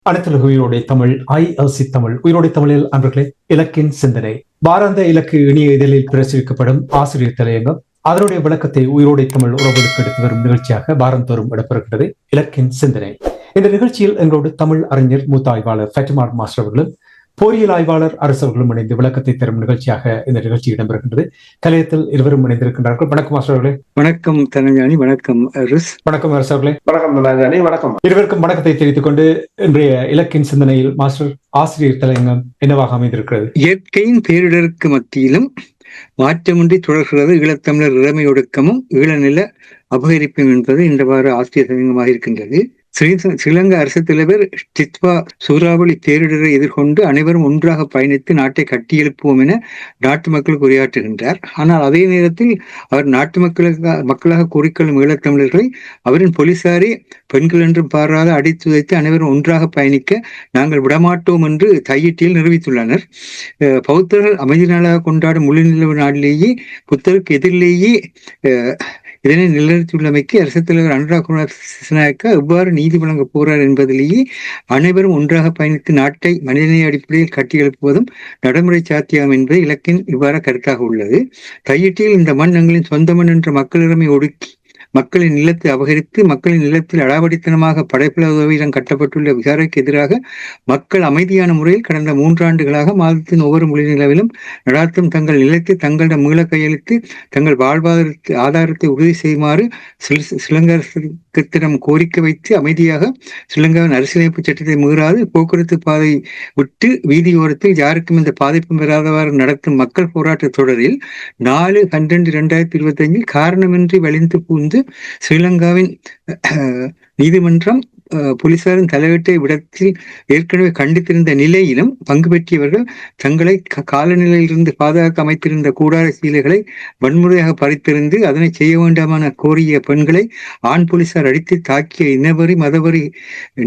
அனைத்துலக உயிரோடை தமிழ் ILC தமிழ் உயிரோடை தமிழில் அன்பர்களே இலக்கின் சிந்தனை வாராந்த இலக்கு இணைய இதழில் பிரசுரிக்கப்படும் ஆசிரியர் தலையங்கம் அதனுடைய விளக்கத்தை உயிரோடை தமிழ் உறவுகளுக்கு எடுத்து வரும் நிகழ்ச்சியாக வாரந்தோறும் இடம்பெறுகிறது இலக்கின் சிந்தனை. இந்த நிகழ்ச்சியில் எங்களோடு தமிழ் அறிஞர் மூத்த ஆய்வாளர் ஃபேட்டிமா மாஸ்டர் அவர்களும் பொறியியல் ஆய்வாளர் அரசவர்களும் இணைந்து விளக்கத்தை தரும் நிகழ்ச்சியாக இந்த நிகழ்ச்சி இடம்பெறுகின்றது. கலையத்தில் இருவரும் இணைந்திருக்கின்றார்கள். வணக்கம் மாஸ்டர் அவர்களே. வணக்கம் தனஞ்சானி. வணக்கம் அரிஸ். வணக்கம் அரசவர்களே. வணக்கம் தனஞ்சானி. வணக்கம். இருவருக்கும் வணக்கத்தை தெரிவித்துக் கொண்டு இன்றைய இலக்கின் சிந்தனையில் மாஸ்டர் ஆசிரியர் தலையங்கம் என்னவாக அமைந்திருக்கிறது? இயற்கையின் பேரிடருக்கு மத்தியிலும் மாற்றமின்றி தொடர்கிறது ஈழத்தமிழர் இளமை ஒடுக்கமும் ஈழநில அபகரிப்பும் என்பது இந்த வார ஆசிரியர் தலையங்கமாக இருக்கின்றது. ஸ்ரீலங்கா அரசு தலைவர் டித்வா சூறாவளி பேரிடரை எதிர்கொண்டு அனைவரும் ஒன்றாக பயணித்து நாட்டை கட்டியெழுப்புவோம் என நாட்டு மக்களுக்கு உரையாற்றுகின்றார். ஆனால் அதே நேரத்தில் அவர் நாட்டு மக்களாக கூறிக்கொள்ளும் ஈழத்தமிழர்களை அவரின் போலீசாரே பெண்கள் என்றும் பாராத அடித்து வைத்து அனைவரும் ஒன்றாக பயணிக்க நாங்கள் விடமாட்டோம் என்று தையிட்டியில் நிரூபித்துள்ளனர். பௌத்தர்கள் அமைதி நாளாக கொண்டாடும் முழு நிலவு நாட்டிலேயே புத்தருக்கு எதிரிலேயே இதனை நிலைநிறுத்தியுள்ளமைக்கு அரசு தலைவர் அனுரா குமார் திசாநாயக்கா எவ்வாறு நீதி வழங்க போறார் என்பதிலேயே அனைவரும் ஒன்றாக பயணித்து நாட்டை மனிதநேய அடிப்படையில் கட்டியெழுப்புவதும் நடைமுறை சாத்தியம் என்பது இலக்கின் இவ்வாறு கருத்தாக உள்ளது. தையிட்டியில் இந்த மண் எங்களின் சொந்த மண் என்ற மக்களிடமை ஒடுக்கி மக்களின் நிலத்தை அபகரித்து மக்களின் நிலத்தில் அடாவடித்தனமாக படைப்புல உதவியிடம் கட்டப்பட்டுள்ள விகாரைக்கு எதிராக மக்கள் அமைதியான முறையில் கடந்த 3 ஆண்டுகளாக மாதத்தின் ஒவ்வொரு மொழி நிலவிலும் நடாத்தும் தங்கள் நிலத்தை தங்களிடம் மீள கையளித்து தங்கள் வாழ்வாதார ஆதாரத்தை உறுதி செய்யுமாறு ஸ்ரீலங்காத்திடம் கோரிக்கை வைத்து அமைதியாக ஸ்ரீலங்காவின் அரசியலமைப்பு சட்டத்தை மீறாது போக்குவரத்து பாதை விட்டு வீதியோரத்தில் யாருக்கும் இந்த பாதிப்பும் பெறாதவாறு நடத்தும் மக்கள் போராட்ட தொடரில் 4/12/2025 காரணமின்றி வலிந்து பூந்து ஸ்ரீலங்காவின் நீதிமன்றம் போலீசாரின் தலையீட்டை விடத்தில் ஏற்கனவே கண்டித்திருந்த நிலையிலும் பங்கு பெற்றியவர்கள் தங்களை காலநிலையிலிருந்து பாதுகாக்க அமைத்திருந்த கூடார சீலைகளை வன்முறையாக பறித்திருந்து அதனை செய்ய வேண்டாமான கோரிய பெண்களை ஆண் போலீசார் அடித்து தாக்கிய இனவரி மதவரி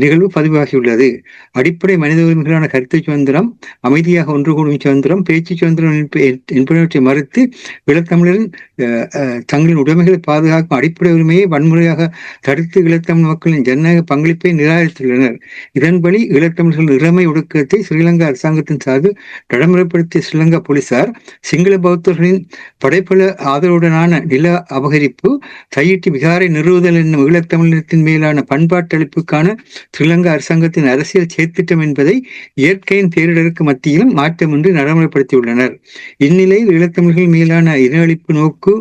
நிகழ்வு பதிவாகியுள்ளது. அடிப்படை மனித உரிமைகளான கருத்து சுதந்திரம், அமைதியாக ஒன்று கூடும் சுதந்திரம், பேச்சு சுதந்திரம் என்பனவற்றை மறுத்து ஈழத்தமிழரின் தங்களின் உடைமைகளை பாதுகாக்கும் அடிப்படை உரிமையை வன்முறையாக தடுத்து ஈழத்தமிழ் மக்களின் ஜனநாயக பங்களிப்பை நிராகரித்துள்ளனர். இதன்படி ஈழத்தமிழர்கள் இளமை ஒடுக்கத்தை ஸ்ரீலங்கா அரசாங்கத்தின் சார்பில் நடைமுறைப்படுத்திய ஸ்ரீலங்கா போலீசார் சிங்கள பௌத்தர்களின் படைப்பல ஆதரவுடனான நில அபகரிப்பு, தையிட்டி விகாரை நிறுவுதல் என்னும் ஈழத்தமிழத்தின் மேலான பண்பாட்டளிப்புக்கான ஸ்ரீலங்கா அரசாங்கத்தின் அரசியல் செயற்திட்டம் என்பதை இயற்கையின் பேரிடருக்கு மத்தியிலும் மாற்றமின்றி நடைமுறைப்படுத்தியுள்ளனர். இந்நிலையில் ஈழத்தமிழர்கள் மேலான இன அழிப்பு நோக்கு,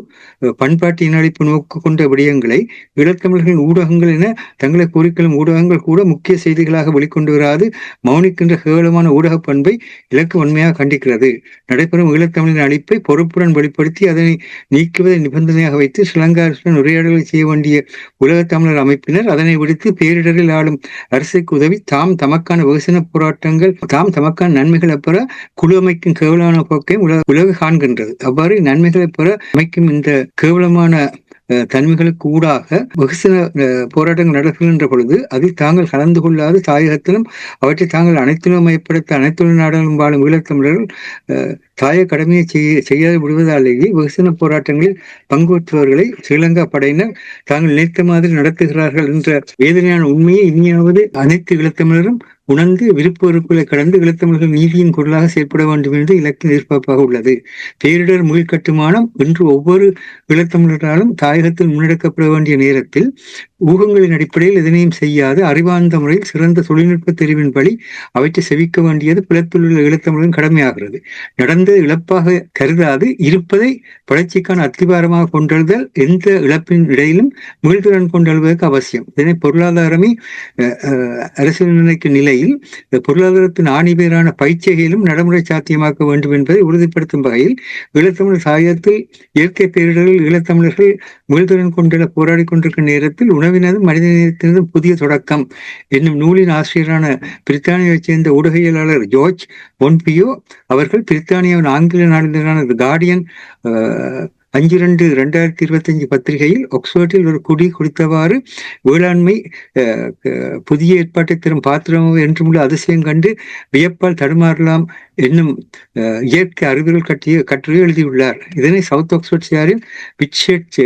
பண்பாட்டு இன அழிப்பு நோக்கு கொண்ட விடயங்களை ஈழத்தமிழர்களின் ஊடகங்கள் என தங்களை கூறிக்கொள்ளும் ஊடகங்கள் கூட முக்கிய செய்திகளாக வெளிக்கொண்டு வராது மௌனிக்கின்ற கேவலமான ஊடக பண்பை இலக்கு உண்மையாக கண்டிக்கிறது. நடைபெறும் ஈழத்தமிழின் அழிப்பை பொறுப்புடன் வெளிப்படுத்தி அதனை நீக்குவதை நிபந்தனையாக வைத்து ஸ்ரீலங்கா அரசுடன் உரையாடல்களை செய்ய வேண்டிய உலக தமிழர் அமைப்பினர் அதனை விடுத்து பேரிடரில் ஆளும் அரசுக்கு உதவி தமக்கான வெகுசன போராட்டங்கள் தமக்கான நன்மைகளை பெற குழு அமைக்கும் கேவலமான போக்கை உலக காண்கின்றது. அவ்வாறு நன்மைகளை பெற அமைக்கும் இந்த கேவலமான தன்மைகளுக்கு ஊடாக வெகுசன போராட்டங்கள் நடக்கின்ற பொழுது அதில் தாங்கள் கலந்து கொள்ளாது தாயகத்திலும் அவற்றை தாங்கள் அனைத்திலும் மையப்படுத்த அனைத்து நாடுகளும் வாழும் ஈழத்தமிழர்கள் தாய கடமையை செய்யாது விடுவதாலேயே வெகுசன போராட்டங்களில் பங்குபற்றுபவர்களை ஸ்ரீலங்கா படையினர் தாங்கள் நினைத்த மாதிரி நடத்துகிறார்கள் என்ற வேதனையான உண்மையை இனியாவது அனைத்து ஈழத்தமிழரும் உணர்ந்து விருப்ப வெறுப்புகளை கடந்து ஈழத்தமிழர்கள் நீதியின் குரலாக செயற்பட வேண்டும் என்று இலக்கின் எதிர்பார்ப்பாக உள்ளது. பேரிடர் மீள் கட்டுமானம் இன்று ஒவ்வொரு ஈழத்தமிழராலும் தாயகத்தில் முன்னெடுக்கப்பட வேண்டிய நேரத்தில் ஊகங்களின் அடிப்படையில் எதனையும் செய்யாது அறிவார்ந்த முறையில் சிறந்த தொழில்நுட்ப தெரிவின் வழி அவற்றை செவிக்க வேண்டியது பிளத்துள்ள ஈழத்தமிழரின் கடமையாகிறது. நடந்த இழப்பாக கருதாது இருப்பதை வளர்ச்சிக்கான அத்திவாரமாக கொண்டெழுதல் எந்த இழப்பின் இடையிலும் மீள்திறன் கொண்டெழுவதற்கு அவசியம். இதனை பொருளாதாரமே அரசியல் நிர்ணயிக்கும் நிலையில் பொருளாதாரத்தின் ஆணிவேரான பயிற்சிகையிலும் நடைமுறை சாத்தியமாக்க வேண்டும் என்பதை உறுதிப்படுத்தும் வகையில் ஈழத்தமிழர் சாயத்தில் இயற்கை பேரிடரில் ஈழத்தமிழர்கள் மீள்திறன் கொண்டெழ போராடி கொண்டிருக்கும் நேரத்தில் உணவினதும் மனிதநேயத்தினதும் புதிய தொடக்கம் என்னும் நூலின் ஆசிரியரான பிரித்தானியாவைச் சேர்ந்த ஊடகவியலாளர் ஜார்ஜ் பொன்பியோ அவர்கள் பிரித்தானியாவின் ஆங்கில நாளிதழான தி கார்டியன் 5/2/2025 பத்திரிகையில் ஆக்ஸ்போர்டில் ஒரு குடி குடித்தவாறு வேளாண்மை புதிய ஏற்பாட்டை தரும் பாத்திரம் என்றுமுள்ள அதிசயம் கண்டு வியப்பால் தடுமாறலாம் என்னும் இயற்கை அறிவியல் கட்டுரை எழுதியுள்ளார். இதனை சவுத் ஆக்ஸ்போர்ட்ஷியரின் விட்செட்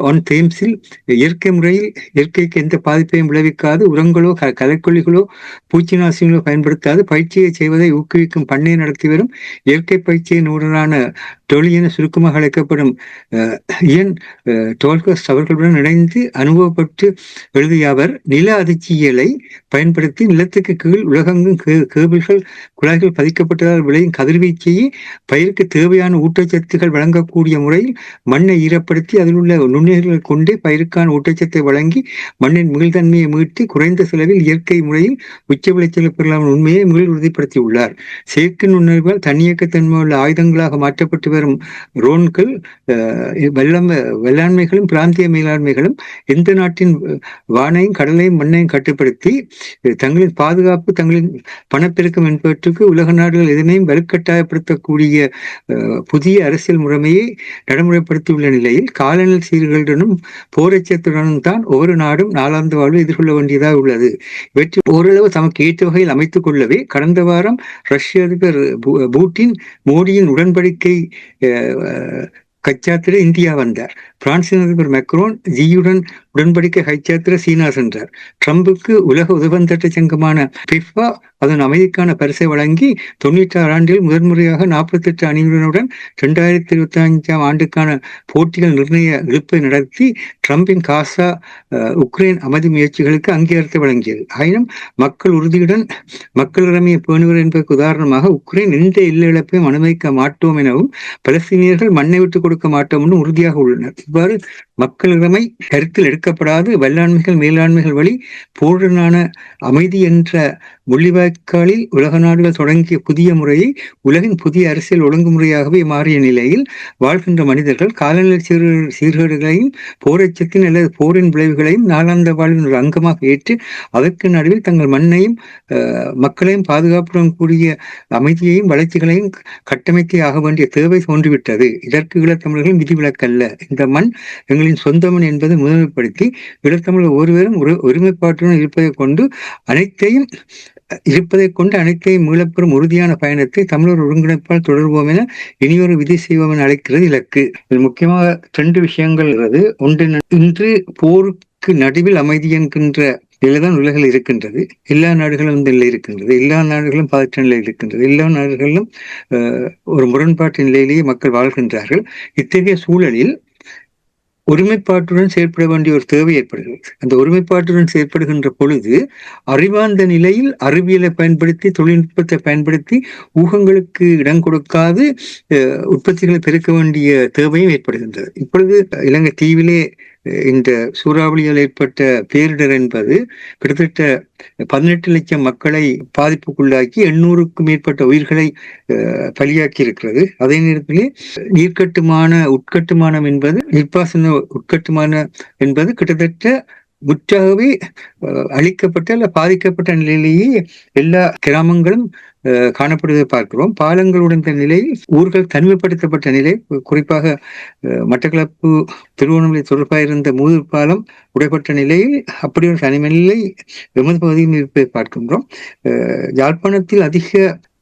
ஆன் தேம்ஸில் இயற்கை முறையில் இயற்கைக்கு எந்த பாதிப்பையும் விளைவிக்காது உரங்களோ களைக்கொல்லிகளோ பூச்சிநாசினிகளோ பயன்படுத்தாது பயிற்சியை செய்வதை ஊக்குவிக்கும் பண்ணை நடத்தி வரும் இயற்கை பயிற்சியை நூறான டொலி என சுருக்கமாக அழைக்கப்படும் இயன் டோல்கஸ் அவர்களுடன் இணைந்து அனுபவப்பட்டு எழுதிய அவர் நில அதிர்ச்சியலை பயன்படுத்தி நிலத்துக்கு கீழ் உலகெங்கும் கேபிள்கள் குழாய்கள் பதிக்கப்பட்டதால் விளையும் கதிர்வீச்சையை பயிருக்கு தேவையான ஊட்டச்சத்துக்கள் வழங்கக்கூடிய முறையில் மண்ணை ஈரப்படுத்தி அதில் உள்ள நுண்ணுயிர்களை கொண்டே பயிருக்கான ஊட்டச்சத்தை வழங்கி மண்ணின் மீள்தன்மையை மீட்டு குறைந்த செலவில் இயற்கை முறையில் உச்ச விளைச்சலை பெறலாம் உண்மையை மீள் உறுதிப்படுத்தியுள்ளார். செயற்கை நுண்ணறிவால் தன்னியக்கத்தன்மை உள்ள ஆயுதங்களாக மாற்றப்பட்டு வரும் ரோன்கள் வெள்ளாண்மைகளும் பிராந்திய மேலாண்மைகளும் எந்த நாட்டின் வானையும் கடலையும் மண்ணையும் கட்டுப்படுத்தி தங்களின் பாதுகாப்பு தங்களின் பணப்பெருக்கம் என்பவற்றுக்கு உலக நாடுகள் எதனையும் வலுக்கட்டாயப்படுத்தக்கூடிய புதிய அரசியல் முறைமையை நடைமுறைப்படுத்தியுள்ள நிலையில் காலநிலை சீர்களுடனும் போரட்சத்துடனும் தான் ஒவ்வொரு நாடும் நாளாந்த வாழ்வு எதிர்கொள்ள வேண்டியதாக உள்ளது. இவற்றை ஓரளவு தமக்கு ஏற்ற வகையில் அமைத்துக் கொள்ளவே கடந்த வாரம் ரஷ்ய அதிபர் பூட்டின் மோடியின் உடன்படிக்கை கைச்சாத்திர இந்தியா வந்தார். பிரான்சின் அதிபர் மெக்ரோன் ஜியுடன் உடன்படிக்கை கைச்சாத்திர சீனா சென்றார். ட்ரம்புக்கு உலக உதவந்தட்ட சங்கமான பிஃபா அதன் அமைதிக்கான பரிசை வழங்கி 96 ஆண்டில் முதன்முறையாக 48 அணிகளுடன் 2025 ஆண்டுக்கான போட்டிகள் நிர்ணய இழுப்பை நடத்தி ட்ரம்பின் காசா உக்ரைன் அமைதி முயற்சிகளுக்கு அங்கீகாரத்தை வழங்கியது. ஆயினும் மக்கள் உறுதியுடன் மக்கள் இறமையை பேணுவர் என்பதற்கு உதாரணமாக உக்ரைன் எந்த எல்லை இழப்பையும் அனுமதிக்க மாட்டோம் எனவும் பலஸ்தீனியர்கள் மண்ணை விட்டு கொடுக்க மாட்டோம் என்றும் உறுதியாக உள்ளனர். இவ்வாறு மக்கள் இறமை கருத்தில் எடுக்கப்படாது வெள்ளாண்மைகள் மேலாண்மைகள் வழி பூரணான அமைதி என்ற முள்ளிவாய்க்காலில் உலக நாடுகள் தொடங்கிய புதிய முறையை உலகின் புதிய அரசியல் ஒழுங்குமுறையாகவே மாறிய நிலையில் வாழ்கின்ற மனிதர்கள் காலநிலை சீர்கேடுகளையும் போரட்சத்தின் அல்லது போரின் விளைவுகளையும் நாளாந்த வாழ்வின் ஒரு அங்கமாக ஏற்று அதற்கு நடுவில் தங்கள் மண்ணையும் மக்களையும் பாதுகாப்புடன் கூடிய அமைதியையும் வளர்ச்சிகளையும் கட்டமைத்தே ஆக வேண்டிய தேவை தோன்றிவிட்டது. இதற்கு ஈழத்தமிழர்கள் விதிவிலக்கல்ல. இந்த மண் எங்களின் சொந்த மண் என்பதை முதன்மைப்படுத்தி ஈழத்தமிழர் ஒருவரும் ஒருமைப்பாட்டுடன் இருப்பதை கொண்டு அனைத்தையும் மீளப்பெறும் உறுதியான பயணத்தை தமிழர் ஒருங்கிணைப்பால் தொடர்வோம் என இனியொரு விதி செய்வோம் என அழைக்கிறது இலக்கு. இது முக்கியமாக 2 விஷயங்கள் உள்ளது. ஒன்று, இன்று போருக்கு நடுவில் அமைதி என்கின்ற நிலைதான் உலகில் இருக்கின்றது. எல்லா நாடுகளும் இந்த நிலை இருக்கின்றது. எல்லா நாடுகளும் பதற்ற நிலை இருக்கின்றது. எல்லா நாடுகளிலும் ஒரு முரண்பாட்டு நிலையிலேயே மக்கள் வாழ்கின்றார்கள். இத்தகைய சூழலில் ஒருமைப்பாட்டுடன் செயற்பட வேண்டிய ஒரு தேவை ஏற்படுகிறது. அந்த ஒருமைப்பாட்டுடன் செயற்படுகின்ற பொழுது அறிவார்ந்த நிலையில் அறிவியலை பயன்படுத்தி தொழில்நுட்பத்தை பயன்படுத்தி ஊகங்களுக்கு இடம் கொடுக்காது உற்பத்திகளை பெருக்க வேண்டிய தேவையும் ஏற்படுகின்றது. இப்பொழுது இலங்கை தீவிலே இந்த சூறாவளியால் ஏற்பட்ட பேரிடர் என்பது கிட்டத்தட்ட 18 லட்சம் மக்களை பாதிப்புக்குள்ளாக்கி 800க்கும் மேற்பட்ட உயிர்களை பலியாக்கி இருக்கிறது. அதே நேரத்திலே உட்கட்டுமானம் என்பது நீர்ப்பாசன உட்கட்டுமானம் என்பது கிட்டத்தட்ட முற்றாகவே அழிக்கப்பட்ட அல்ல பாதிக்கப்பட்ட நிலையிலேயே எல்லா கிராமங்களும் காணப்படுவதை பார்க்கிறோம். பாலங்கள் உடைந்த நிலையில் ஊர்கள் தனிமைப்படுத்தப்பட்ட நிலை, குறிப்பாக மட்டக்களப்பு திருவோணமலை தொடர்பாக இருந்த மூதூர் பாலம் உடைப்பட்ட நிலையில் அப்படி ஒரு தனிமை நிலை எமது பகுதியில் இருப்பதை பார்க்கின்றோம். யாழ்ப்பாணத்தில்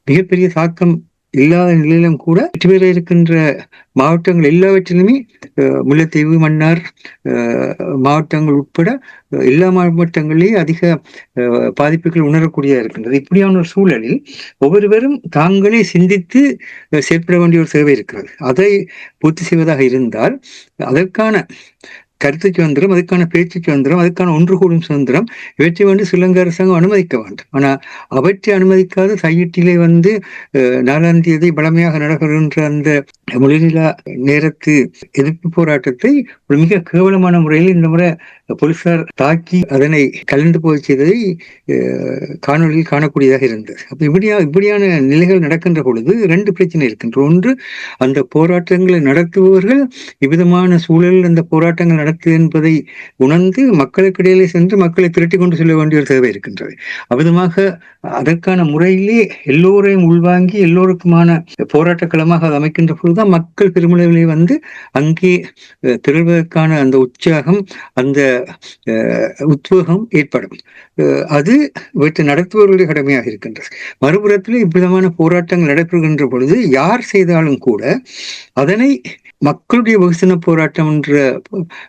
மிகப்பெரிய தாக்கம் இல்லாத நிலையிலும் கூட வெற்றி பெற இருக்கின்ற மாவட்டங்கள் எல்லாவற்றிலுமே முல்லைத்தீவு, மன்னார் மாவட்டங்கள் உட்பட எல்லா மாவட்டங்களிலேயே அதிக பாதிப்புகள் உணரக்கூடியதாக இருக்கின்றது. இப்படியான ஒரு சூழலில் ஒவ்வொருவரும் தாங்களே சிந்தித்து செயற்பட வேண்டிய ஒரு சேவை இருக்கிறது. அதை பூர்த்தி செய்வதாக இருந்தால் அதற்கான கருத்து சுதந்திரம், அதுக்கான பேச்சு சுதந்திரம், அதுக்கான ஒன்று கூடும் சுதந்திரம் இவற்றை ஸ்ரீலங்கா அரசாங்கம் அனுமதிக்க வேண்டும். ஆனால் அவற்றை அனுமதிக்காத கையீட்டிலே 4ஆம் தேதி பலமையாக நடக்கின்ற அந்த மொழிநிலா நேரத்து எதிர்ப்பு போராட்டத்தை ஒரு மிக கேவலமான முறையில் இந்த முறை போலீசார் தாக்கி அதனை கலந்து போய் செய்ததை காணொலியில் காணக்கூடியதாக இருந்தது. அப்ப இப்படியான நிலைகள் நடக்கின்ற பொழுது ரெண்டு பிரச்சனை இருக்கின்ற. ஒன்று, அந்த போராட்டங்களை நடத்துபவர்கள் இவ்விதமான சூழலில் அந்த போராட்டங்கள் நடத்து என்பதை உணர்ந்து மக்களுக்கு இடையிலே சென்று மக்களை திரட்டி கொண்டு செல்ல வேண்டிய ஒரு தேவை இருக்கின்றது. அவ்விதமாக அதற்கான முறையிலே எல்லோரையும் உள்வாங்கி எல்லோருக்குமான போராட்ட களமாக அது அமைக்கின்ற பொழுதுதான் மக்கள் பெருமளவிலே வந்து அங்கே திரள்வதற்கான அந்த உற்சாகம், அந்த உத்வேகம் ஏற்படும். அது இவற்றை நடத்துபவர்களுடைய கடமையாக இருக்கின்றது. மறுபுறத்தில் இவ்விதமான போராட்டங்கள் நடைபெறுகின்ற பொழுது யார் செய்தாலும் கூட அதனை மக்களுடைய வெகுசன போராட்டம் என்ற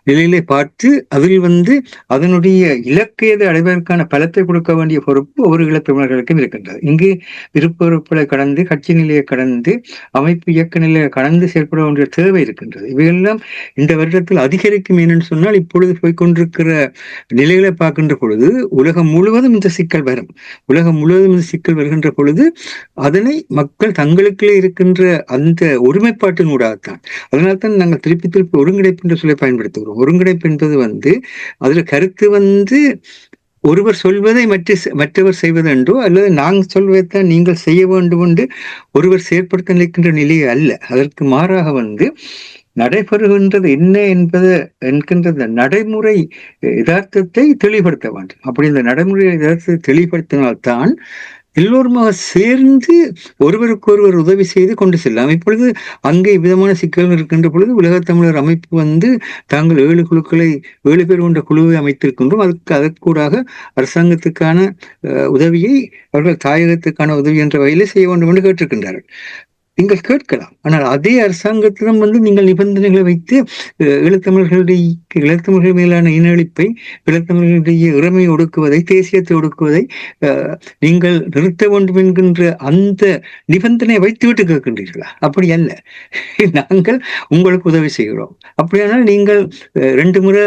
நிலையிலே பார்த்து அதில் வந்து அதனுடைய இலக்கையதை அடைவதற்கான பலத்தை கொடுக்க வேண்டிய பொறுப்பு ஒவ்வொரு ஈழத்தமிழர்களுக்கும் இருக்கின்றது. இங்கு விருப்பொறுப்புகளை கடந்து, கட்சி நிலையை கடந்து, அமைப்பு இயக்க நிலையை கடந்து செயல்பட வேண்டிய தேவை இருக்கின்றது. இவையெல்லாம் இந்த வருடத்தில் அதிகரிக்கும். ஏனென்று சொன்னால் இப்பொழுது போய்கொண்டிருக்கிற நிலைகளை பார்க்கின்ற பொழுது உலகம் முழுவதும் இந்த சிக்கல் வரும். உலகம் முழுவதும் இந்த சிக்கல் வருகின்ற பொழுது அதனை மக்கள் தங்களுக்குள்ளே இருக்கின்ற அந்த ஒருமைப்பாட்டின் ஊடாகத்தான். அதனால்தான் நாங்கள் திருப்பி திருப்பி ஒருங்கிணைப்பு என்ற சொல்லை பயன்படுத்துகிறோம். ஒருங்கிணைப்பு என்பது வந்து அதுல கருத்து வந்து ஒருவர் சொல்வதை மற்றவர் செய்வதென்றோ அல்லது நாங்கள் சொல்வதைத்தான் நீங்கள் செய்ய வேண்டும் என்று ஒருவர் செயற்படுத்த நினைக்கின்ற நிலை அல்ல. அதற்கு மாறாக வந்து நடைபெறுகின்றது என்ன என்கின்ற நடைமுறை யதார்த்தத்தை தெளிவுபடுத்த வேண்டும். அப்படி இந்த நடைமுறை யதார்த்தத்தை தெளிவுபடுத்தினால்தான் எல்லோருமாக சேர்ந்து ஒருவருக்கொருவர் உதவி செய்து கொண்டு செல்லலாம். இப்பொழுது அங்கே விதமான சிக்கல்கள் இருக்கின்ற பொழுது உலகத் தமிழர் அமைப்பு வந்து தாங்கள் 7 குழுக்களை 7 பேர் கொண்ட குழுவை அமைத்திருக்கின்றோம். அதற்கூடாக அரசாங்கத்துக்கான உதவியை அவர்கள் தாயகத்துக்கான உதவி என்ற வகையிலே செய்ய வேண்டும் என்று கேட்டிருக்கின்றார்கள். நீங்கள் கேட்கலாம். ஆனால் அதே அரசாங்கத்திடம் வந்து நீங்கள் நிபந்தனைகளை வைத்து ஈழத்தமிழர்கள் மேலான இன அழிப்பை, ஈழத்தமிழர்களுடைய இறைமையை ஒடுக்குவதை, தேசியத்தை ஒடுக்குவதை நீங்கள் நிறுத்த வேண்டும் என்கின்ற அந்த நிபந்தனையை வைத்துவிட்டு கேட்கின்றீர்களா? அப்படி அல்ல. நாங்கள் உங்களுக்கு உதவி செய்கிறோம். அப்படியானால் நீங்கள் 2 முறை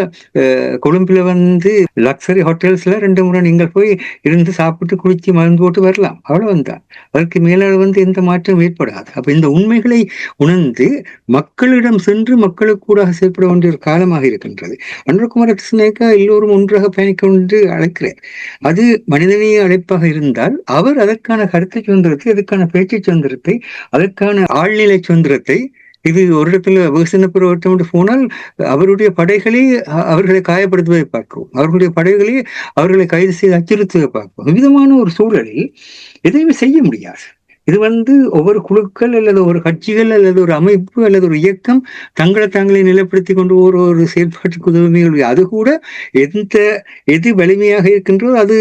கொழும்புல வந்து லக்ஸரி ஹோட்டல்ஸ்ல 2 முறை நீங்கள் போய் இருந்து சாப்பிட்டு குளிச்சு மருந்து போட்டு வரலாம். அவ்வளவுதான். அதற்கு மேலாக வந்து எந்த மாற்றம் ஏற்படாது. அப்ப இந்த உண்மைகளை உணர்ந்து மக்களிடம் சென்று மக்களுக்கு கூட செயல்பட வேண்டிய ஒரு காலமாக இருக்கின்றது. அனுரகுமார திசுநாயக்கா எல்லோரும் ஒன்றாக பயணிக்க என்று அழைக்கிறேன். அது மனிதநேய அழைப்பாக இருந்தால் அவர் அதற்கான கருத்து சுதந்திரத்தை, அதற்கான பேச்சு சுதந்திரத்தை, அதற்கான ஆழ்நிலை சுதந்திரத்தை, இது ஒரு இடத்துல வெகுசன போராட்டம் போனால் அவருடைய படைகளே அவர்களை காயப்படுத்துவதை பார்க்கிறோம். அவர்களுடைய படைகளே அவர்களை கைது செய்து அச்சுறுத்துவதை பார்க்கிறோம். விதமான ஒரு சூழலில் எதையுமே செய்ய முடியாது. இது வந்து ஒவ்வொரு குழுக்கள் அல்லது ஒரு கட்சிகள் அல்லது ஒரு அமைப்பு அல்லது ஒரு இயக்கம் தங்களை தாங்களே நிலைப்படுத்தி கொண்டு ஒரு செயல்பாட்டுக்கு உதவி. அது கூட எது வலிமையாக இருக்கின்றோ அது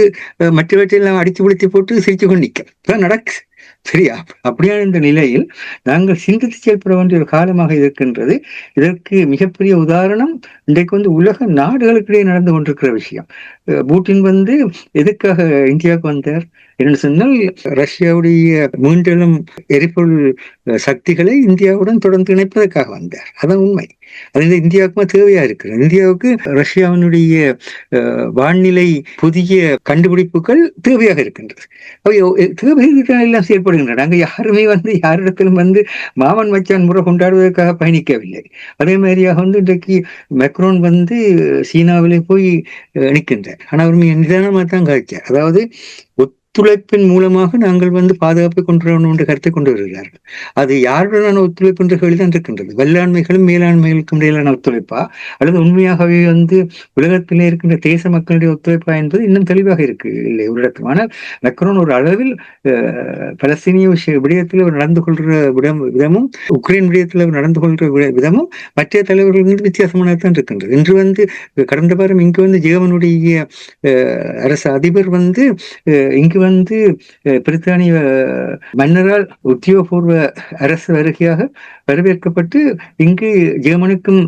மற்றவற்றையெல்லாம் அடித்து பிடித்து போட்டு சிரிச்சு கொண்டு நிற்க நடக்குது. சரியா? அப்படியான இந்த நிலையில் நாங்கள் சிந்தித்து செயல்பட வேண்டிய ஒரு காலமாக இருக்கின்றது. இதற்கு மிகப்பெரிய உதாரணம் இன்றைக்கு வந்து உலக நாடுகளுக்கிடையே நடந்து கொண்டிருக்கிற விஷயம். பூட்டின் வந்து எதுக்காக இந்தியாவுக்கு வந்தார் என்று சொன்னால் ரஷ்யாவுடைய மீண்டெழும் எரிபொருள் சக்திகளை இந்தியாவுடன் தொடர்ந்து இணைப்பதற்காக வந்தார். அதான் உண்மை. அது இந்தியாவுக்குமா தேவையா இருக்கிறது. இந்தியாவுக்கு ரஷ்யாவினுடைய வானிலை புதிய கண்டுபிடிப்புகள் தேவையாக இருக்கின்றது. தேவைகள் எல்லாம் செயல்படுகின்றன. அங்கே யாருமே வந்து யாரிடத்திலும் வந்து மாமன் மச்சான் முறை கொண்டாடுவதற்காக பயணிக்கவில்லை. அதே மாதிரியாக வந்து இன்றைக்கு மெக்ரோன் வந்து சீனாவிலே போய் நிற்கின்றார். ஆனால் அவர் நிதானமாக தான் காய்ச்சார். அதாவது ஒத்துழைப்பின் மூலமாக நாங்கள் வந்து பாதுகாப்பை கொண்டு வரணும் என்ற கருத்தை கொண்டு வருகிறார்கள். அது யாருடனான ஒத்துழைப்பு என்ற கேள்விதான் இருக்கின்றது. வல்லாண்மைகளும் மேலாண்மைகளுக்கும் இடையிலான ஒத்துழைப்பா அல்லது உண்மையாகவே வந்து உலகத்திலே இருக்கின்ற தேச மக்களுடைய ஒத்துழைப்பா என்பது இன்னும் தெளிவாக இருக்கு இல்லை ஒரு இடத்துல. ஆனால் மெக்ரோன் ஒரு அளவில் பலஸ்தீனிய விடயத்தில் அவர் நடந்து கொள்கிற விதமும் உக்ரைன் விடயத்தில் அவர் நடந்து கொள்கிற விதமும் மற்ற தலைவர்கள் வந்து வித்தியாசமானதான் இருக்கின்றது. இன்று வந்து கடந்த வாரம் இங்கு வந்து ஜெர்மனுடைய அரசு அதிபர் வந்து இங்கு வந்து பிரித்தானிய மன்னரால் உத்தியோகபூர்வ அரசு வருகையாக வரவேற்கப்பட்டு இங்கு ஜெர்மனுக்கும்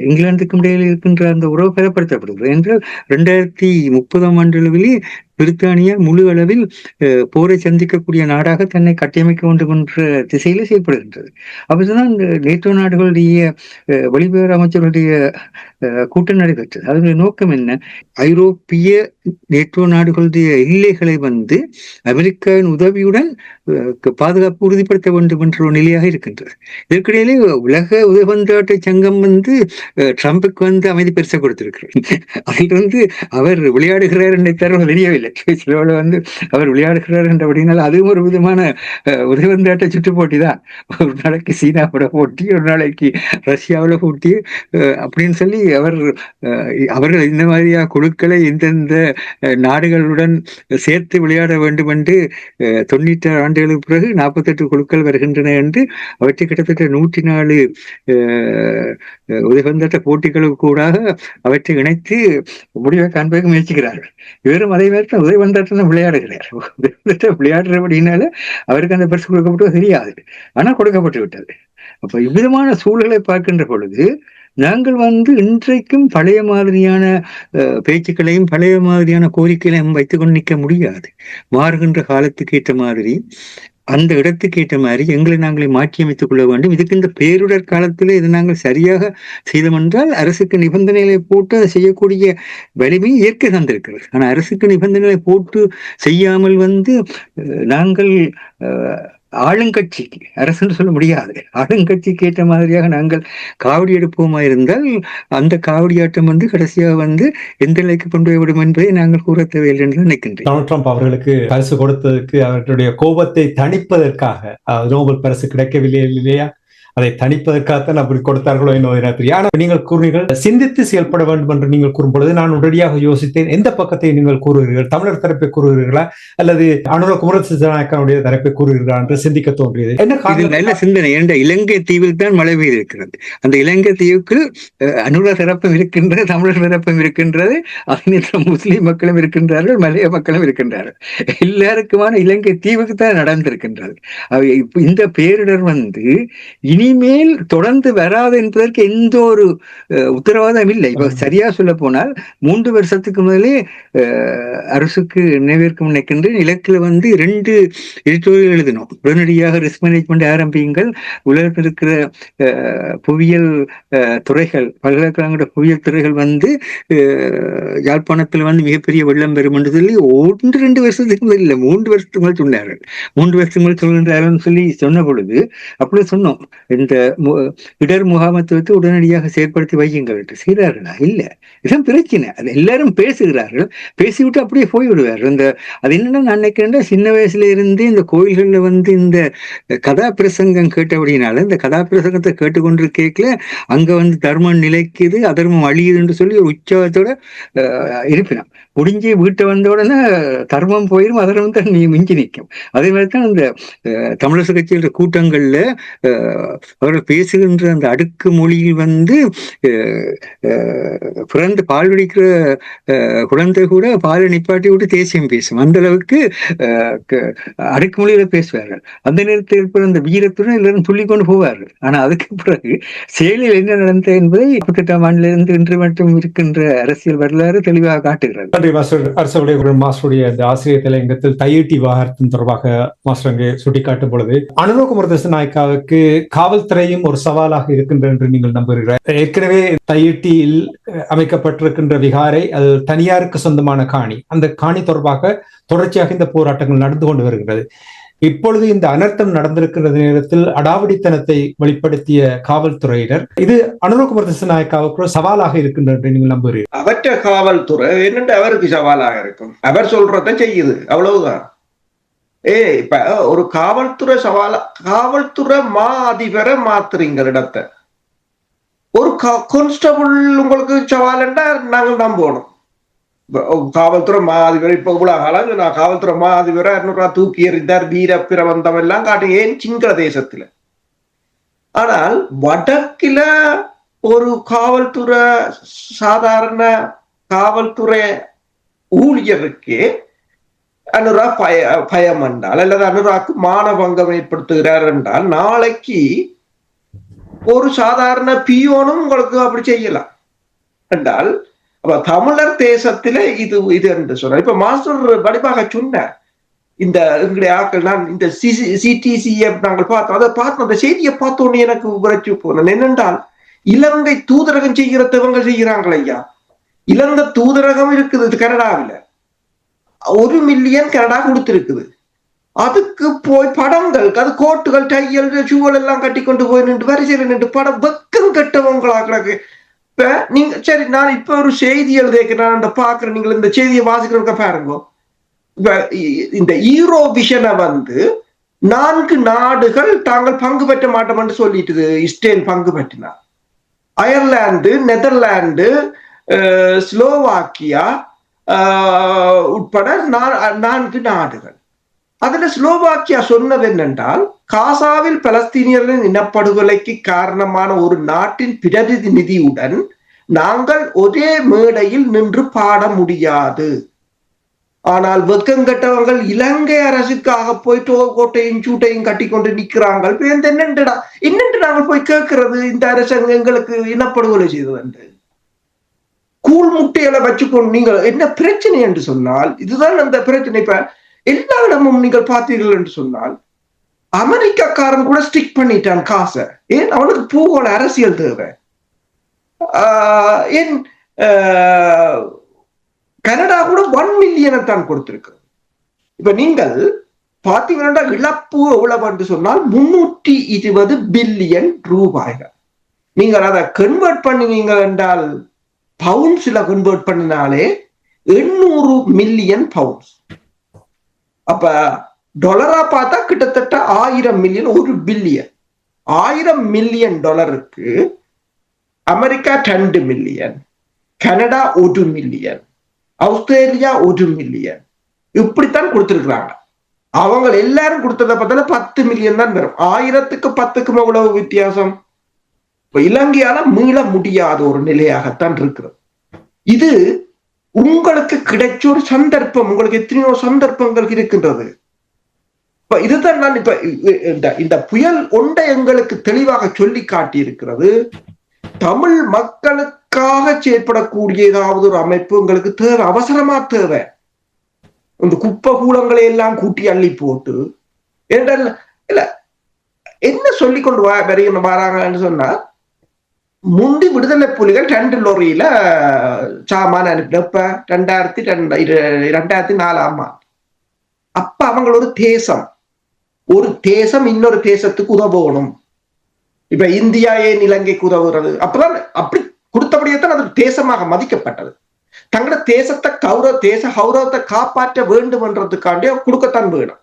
இங்கிலாந்துக்கும் இடையில் இருக்கின்ற அந்த உறவு பலப்படுத்தப்படுகிறது என்றால் 2030 ஆண்டு அளவிலே பிரித்தானியா முழு அளவில் போரை சந்திக்கக்கூடிய நாடாக தன்னை கட்டமைக்க வேண்டும் என்ற திசையில செயல்படுகின்றது. அப்படிதான் இந்த நேட்டோ நாடுகளுடைய வெளிவிவகார அமைச்சர்களுடைய கூட்டம் நடைபெற்றது. அதனுடைய நோக்கம் என்ன? ஐரோப்பிய நேட்டோ நாடுகளுடைய எல்லைகளை அமெரிக்காவின் உதவியுடன் பாதுகாப்பு உறுதிப்படுத்த வேண்டும் என்ற ஒரு நிலையாக இருக்கின்றது. இதற்கிடையிலே உலக உதவந்தாட்ட சங்கம் ட்ரம்புக்கு அமைதி பரிசை கொடுத்திருக்கிறார். அதிலிருந்து அவர் விளையாடுகிறார் என்ற தரவு தெரியவில்லை. சிலவள அவர் விளையாடுகிறார் என்றபடினால் அதுவும் ஒரு விதமான உதவந்தாட்ட சுற்று போட்டி தான். ஒரு நாளைக்கு சீனாவோட போட்டி, ஒரு நாளைக்கு ரஷ்யாவில் போட்டி அப்படின்னு சொல்லி அவர்கள் இந்த மாதிரியா குழுக்களை இந்தந்த நாடுகளுடன் சேர்த்து விளையாட வேண்டும் என்று 96 ஆண்டுகளுக்கு பிறகு 48 குழுக்கள் வருகின்றன என்று அவற்றை கிட்டத்தட்ட 104 உதயபந்தாட்ட போட்டிகளுக்கு கூடாக அவற்றை இணைத்து முடிவை காண்பதற்கு முயற்சிக்கிறார்கள். இவரும் அதே மாதிரி தான் உதயபந்தாட்டம் விளையாடுகிறார். விளையாடுறபடினால அவருக்கு அந்த பரிசு கொடுக்கப்பட்டது தெரியாது, ஆனால் கொடுக்கப்பட்டு விட்டது. அப்ப இவ்விதமான சூழலை பார்க்கின்ற பொழுது நாங்கள் இன்றைக்கும் பழைய மாதிரியான பேச்சுக்களையும் பழைய மாதிரியான கோரிக்கைகளையும் வைத்துக் கொண்டு நிற்க முடியாது. மாறுகின்ற காலத்துக்கு ஏற்ற மாதிரி, அந்த இடத்துக்கு ஏற்ற மாதிரி எங்களை நாங்களே மாற்றி அமைத்துக் கொள்ள வேண்டும். இதுக்கு இந்த பேரிடர் காலத்துல இதை நாங்கள் சரியாக செய்தோம் என்றால் அரசுக்கு நிபந்தனைகளை போட்டு அதை செய்யக்கூடிய வலிமை இயற்கை தந்திருக்கிறது. ஆனால் அரசுக்கு நிபந்தனைகளை போட்டு செய்யாமல் நாங்கள் ஆளுங்கட்சிக்கு, அரசுன்னு சொல்ல முடியாது, ஆளுங்கட்சிக்கு ஏற்ற மாதிரியாக நாங்கள் காவடி எடுப்போமா இருந்தால் அந்த காவடியாட்டம் கடைசியாக எந்த நிலைக்கு கொண்டு போய்விடும் என்பதை நாங்கள் கூற தேவையில்லை என்று நினைக்கின்றேன். டொனால்ட் ட்ரம்ப் அவர்களுக்கு பரிசு கொடுத்ததற்கு அவர்களுடைய கோபத்தை தணிப்பதற்காக நோபல் பரிசு கிடைக்கவில்லை இல்லையா? அதை தணிப்பதற்காகத்தான் அப்படி கொடுத்தார்களோ என்னோ தெரியும். ஆனால் நீங்கள் கூறுவீர்கள் சிந்தித்து செயல்பட வேண்டும் என்று நீங்கள் கூறும்பொழுது நான் உடனடியாக யோசித்தேன், எந்த பக்கத்தை நீங்கள் கூறுகிறீர்கள்? தமிழர் தரப்பை கூறுகிறீர்களா அல்லது அனுர குமரசிநாயக்கனுடைய தரப்பை கூறுகிறீர்களா என்று சிந்திக்க தோன்றியது. நல்ல சிந்தனை. என்ற இலங்கை தீவில் தான் மழை பெய்திருக்கிறது. அந்த இலங்கை தீவுக்கு அனுர தரப்பும் இருக்கின்றது, தமிழர் தரப்பும் இருக்கின்றது, அதே முஸ்லிம் மக்களும் இருக்கின்றார்கள், மலைய மக்களும் இருக்கின்றார்கள். எல்லாருக்குமான இலங்கை தீவுக்கு தான் நடந்திருக்கின்றது. இந்த பேரிடர் இனிமேல் தொடர்ந்து வராது என்பதற்கு எந்த ஒரு உத்தரவாதம் இல்லை. இப்ப சரியா சொல்ல போனால் 3 வருஷத்துக்கு முதலே அரசுக்கு நினைவிற்கும் நினைக்கின்றேன், இலக்கில் 2 எடிட்டோரியல் எழுதினோம். உடனடியாக ரிஸ்க் மேனேஜ்மெண்ட் ஆரம்பியுங்கள், உலகத்தில் இருக்கிற புவியியல் துறைகள், பல்கலைக்கழக புவியியல் துறைகள் யாழ்ப்பாணத்தில் மிகப்பெரிய வெள்ளம் பெறும் என்று சொல்லி 1-2 வருஷத்துக்கு முதல் இல்லை, 3 வருஷத்துக்கு மேல் சொன்னார்கள். 3 வருஷத்துக்கு மேல் சொல்கின்றார்கள் சொல்லி சொன்ன பொழுது அப்படி சொன்னோம், இந்த இடர் முகாமத்துவத்தை உடனடியாக செயற்படுத்தி வையுங்கள் என்று. செய்கிறார்களா? இல்ல. இதுதான் பிரச்சனை. அது எல்லாரும் பேசுகிறார்கள், பேசிவிட்டு அப்படியே போய்விடுவார்கள். அது என்னன்னா, நான் நினைக்கிறேன், சின்ன வயசுல இருந்து இந்த கோயில்கள்ல இந்த கதாபிரசங்கம் கேட்டபடினால இந்த கதாபிரசங்கத்தை கேட்டுக்கொண்டு கேட்கல அங்க தர்மம் நிலைக்குது, அதர்மம் அழியுது என்று சொல்லி ஒரு உற்சாகத்தோட இருப்பினான். முடிஞ்சு வீட்டை வந்த உடனே தர்மம் போயிடும், அதர்மம் தான் மிஞ்சி நிற்கும். அதே மாதிரி தான் இந்த தமிழரசு கட்சியோட கூட்டங்கள்ல அவர்கள் பேசுகின்ற அந்த அடுக்கு மொழியில் பிறந்து பால் குடிக்கிற குழந்தை கூட பாலை நிப்பாட்டி விட்டு தேசியம் பேசும். அந்த அளவுக்கு அடுக்கு மொழியில பேசுவார்கள். அந்த நேரத்தில் இருக்கிற அந்த வீரத்துடன் எல்லாரும் துள்ளிக்கொண்டு போவார்கள். ஆனா அதுக்கு பிறகு செயலில் என்ன நடந்தது என்பதை 48ஆம் ஆண்டிலிருந்து இன்று மட்டும் இருக்கின்ற அரசியல் வரலாறு தெளிவாக காட்டுகிறது. நன்றி மாஸ்டர். மாஸ்டருடைய அந்த ஆசிரியர் தலையங்கத்தில் தையீட்டி விவகாரத்தின் தொடர்பாக மாஸ்டர் அங்கே சுட்டிக்காட்டும் பொழுது அனுர குமரசிநாயக்காவுக்கு காவல்துறையும் ஒரு சவாலாக இருக்கின்றது என்று நீங்கள் நம்புகிறீர்கள். ஏற்கனவே தையிட்டியில் அமைக்கப்பட்டிருக்கின்ற விகாரை அது தனியாருக்கு சொந்தமான காணி. அந்த காணி தொடர்பாக தொடர்ச்சியாக இந்த போராட்டங்கள் நடந்து கொண்டு வருகிறது. இப்பொழுது இந்த அனர்த்தம் நடந்திருக்கிற நேரத்தில் அடாவடித்தனத்தை வெளிப்படுத்திய காவல்துறையினர் இது அனுர குமரசிநாயக்காவுக்கு சவாலாக இருக்கின்றது என்று நீங்கள் நம்புகிறீர்கள்? அவற்ற காவல்துறை என்னென்று அவருக்கு சவாலாக இருக்கும். அவர் சொல்றதை செய்யுது, அவ்வளவுதான். இப்ப ஒரு காவல்துறை காவல்துறை அதிபரை மாத்துறீங்க இடத்தை. ஒரு கான்ஸ்டபிள் உங்களுக்கு சவால் என்றால் நாங்கள் நம்பணும். காவல்துறை அதிபர் இப்ப இவ்வளவு காலம் நான் காவல்துறை அதிபரை 200 தூக்கி எறிந்தார், வீர பிரபந்தம் எல்லாம் காட்டு. ஏன் சிங்கள தேசத்துல? ஆனால் வடக்கில ஒரு காவல்துறை சாதாரண காவல்துறை ஊழியருக்கு அனுரா பயம் என்றால் அல்லது அனுராக்கு மானபங்கம் ஏற்படுத்துகிறார் என்றால் நாளைக்கு ஒரு சாதாரண பியோனும் உங்களுக்கு அப்படி செய்யலாம் என்றால் தமிழர் தேசத்திலே இது என்று சொன்னார். இப்ப மாஸ்டர் வடிவாக சொன்னார். இந்த எங்களுடைய ஆக்கள் நான் இந்த சிடிசிஎஃப் நாங்கள் பார்த்தோம், அதை பார்த்து அந்த செய்தியை பார்த்தோன்னே எனக்கு விரைச்சு போனேன். என்னென்றால் இலங்கை தூதரகம் செய்கிறவங்க செய்கிறாங்கள் ஐயா. இலங்கை தூதரகம் இருக்குது கனடாவில், 1 மில்லியன் கனடா கொடுத்திருக்குது. அதுக்கு போய் படங்கள், அது கோட்டுகள், டையல், ஷூவல் எல்லாம் கட்டி கொண்டு போய் நின்று வரிசையில் நின்று படம் வெக்கம் கட்டவங்களாக்கு. இப்ப நீங்க சரி, நான் இப்ப ஒரு செய்தி எழுதிக்க நான் அந்த பாக்குறேன், நீங்கள் இந்த செய்தியை வாசிக்கிறவங்க பாருங்க. இந்த ஈரோவிஷனை 4 நாடுகள் தாங்கள் பங்கு பெற்ற மாட்டோம் என்று சொல்லிட்டு இஸ்ரேல் பங்கு பெற்றினார். அயர்லாந்து, நெதர்லாந்து, ஸ்லோவாக்கியா உட்பட 4 நாடுகள். அதுல ஸ்லோவாக்கியா சொன்னது என்னென்றால், காசாவில் பலஸ்தீனியர்களின் இனப்படுகொலைக்கு காரணமான ஒரு நாட்டின் பிரதிநிதியுடன் நாங்கள் ஒரே மேடையில் நின்று பாட முடியாது. ஆனால் வெக்கங்கட்டவங்கள் இலங்கை அரசுக்காக போயிட்டு கோட்டையும் சூட்டையும் கட்டி கொண்டு நிற்கிறாங்க. என்னென்று நாங்கள் போய் கேட்கிறது, இந்த அரசு எங்களுக்கு இனப்படுகொலை செய்தது என்று கூழ் முட்டைகளை வச்சுக்கொண்டு நீங்கள் என்ன பிரச்சனை என்று சொன்னால், இதுதான் அந்த பிரச்சனை. இப்ப எல்லா இடமும் நீங்கள் பார்த்தீர்கள் என்று சொன்னால், அமெரிக்காக்காரன் கூட ஸ்டிக் பண்ணிட்டான் காசை. ஏன்? அவனுக்கு பூகோள அரசியல் தேவை. ஏன் கனடா கூட 1 மில்லியனை தான் கொடுத்திருக்கிறது. இப்ப நீங்கள் பார்த்தீங்கன்னா இழப்பு எவ்வளவு என்று சொன்னால் 320 பில்லியன் ரூபாய்கள். நீங்கள் அதை கன்வெர்ட் பண்ணினீங்க என்றால் பவுண்ட்ஸ்ல கன்வெர்ட் பண்ணினாலே 800 மில்லியன் பவுண்ட்ஸ். அப்ப டாலரா பார்த்தா கிட்டத்தட்ட 1000 மில்லியன், 1 பில்லியன். 1000 மில்லியன் டாலருக்கு America 2 million, Canada 1 million, Australia 1 million, இப்படித்தான் கொடுத்திருக்கிறாங்க. அவங்க எல்லாரும் கொடுத்ததை பார்த்தால 10 மில்லியன் தான் வரும். 1000க்கு 10க்கும் எவ்வளவு வித்தியாசம்? இப்ப இலங்கையால மீள முடியாத ஒரு நிலையாகத்தான் இருக்கிறது. இது உங்களுக்கு கிடைச்ச ஒரு சந்தர்ப்பம். உங்களுக்கு எத்தனையோ சந்தர்ப்பங்கள் இருக்கின்றது. இப்ப இதுதான் நான் இப்ப இந்த புயல் ஒன்றை எங்களுக்கு தெளிவாக சொல்லி காட்டி இருக்கிறது. தமிழ் மக்களுக்காக செயற்படக்கூடிய ஏதாவது ஒரு அமைப்பு உங்களுக்கு தேவை, அவசரமா தேவை. இந்த குப்பை கூலங்களை எல்லாம் கூட்டி அள்ளி போட்டு இல்ல என்ன சொல்லி கொண்டு வராங்கன்னு சொன்னா, முந்தி விடுதலை புலிகள் 2 லோரியில சாமான அனுப்பினப்ப 2004 அப்ப அவங்க ஒரு தேசம் இன்னொரு தேசத்துக்கு உதவணும். இப்ப இந்தியா ஏன் இலங்கைக்கு உதவுறது? அப்பதான் அப்படி கொடுத்தபடியேதான் அது தேசமாக மதிக்கப்பட்டது. தங்களோட தேசத்தை தேச கௌரவத்தை காப்பாற்ற வேண்டும் என்றதுக்காண்டிய கொடுக்கத்தான் வேணும்.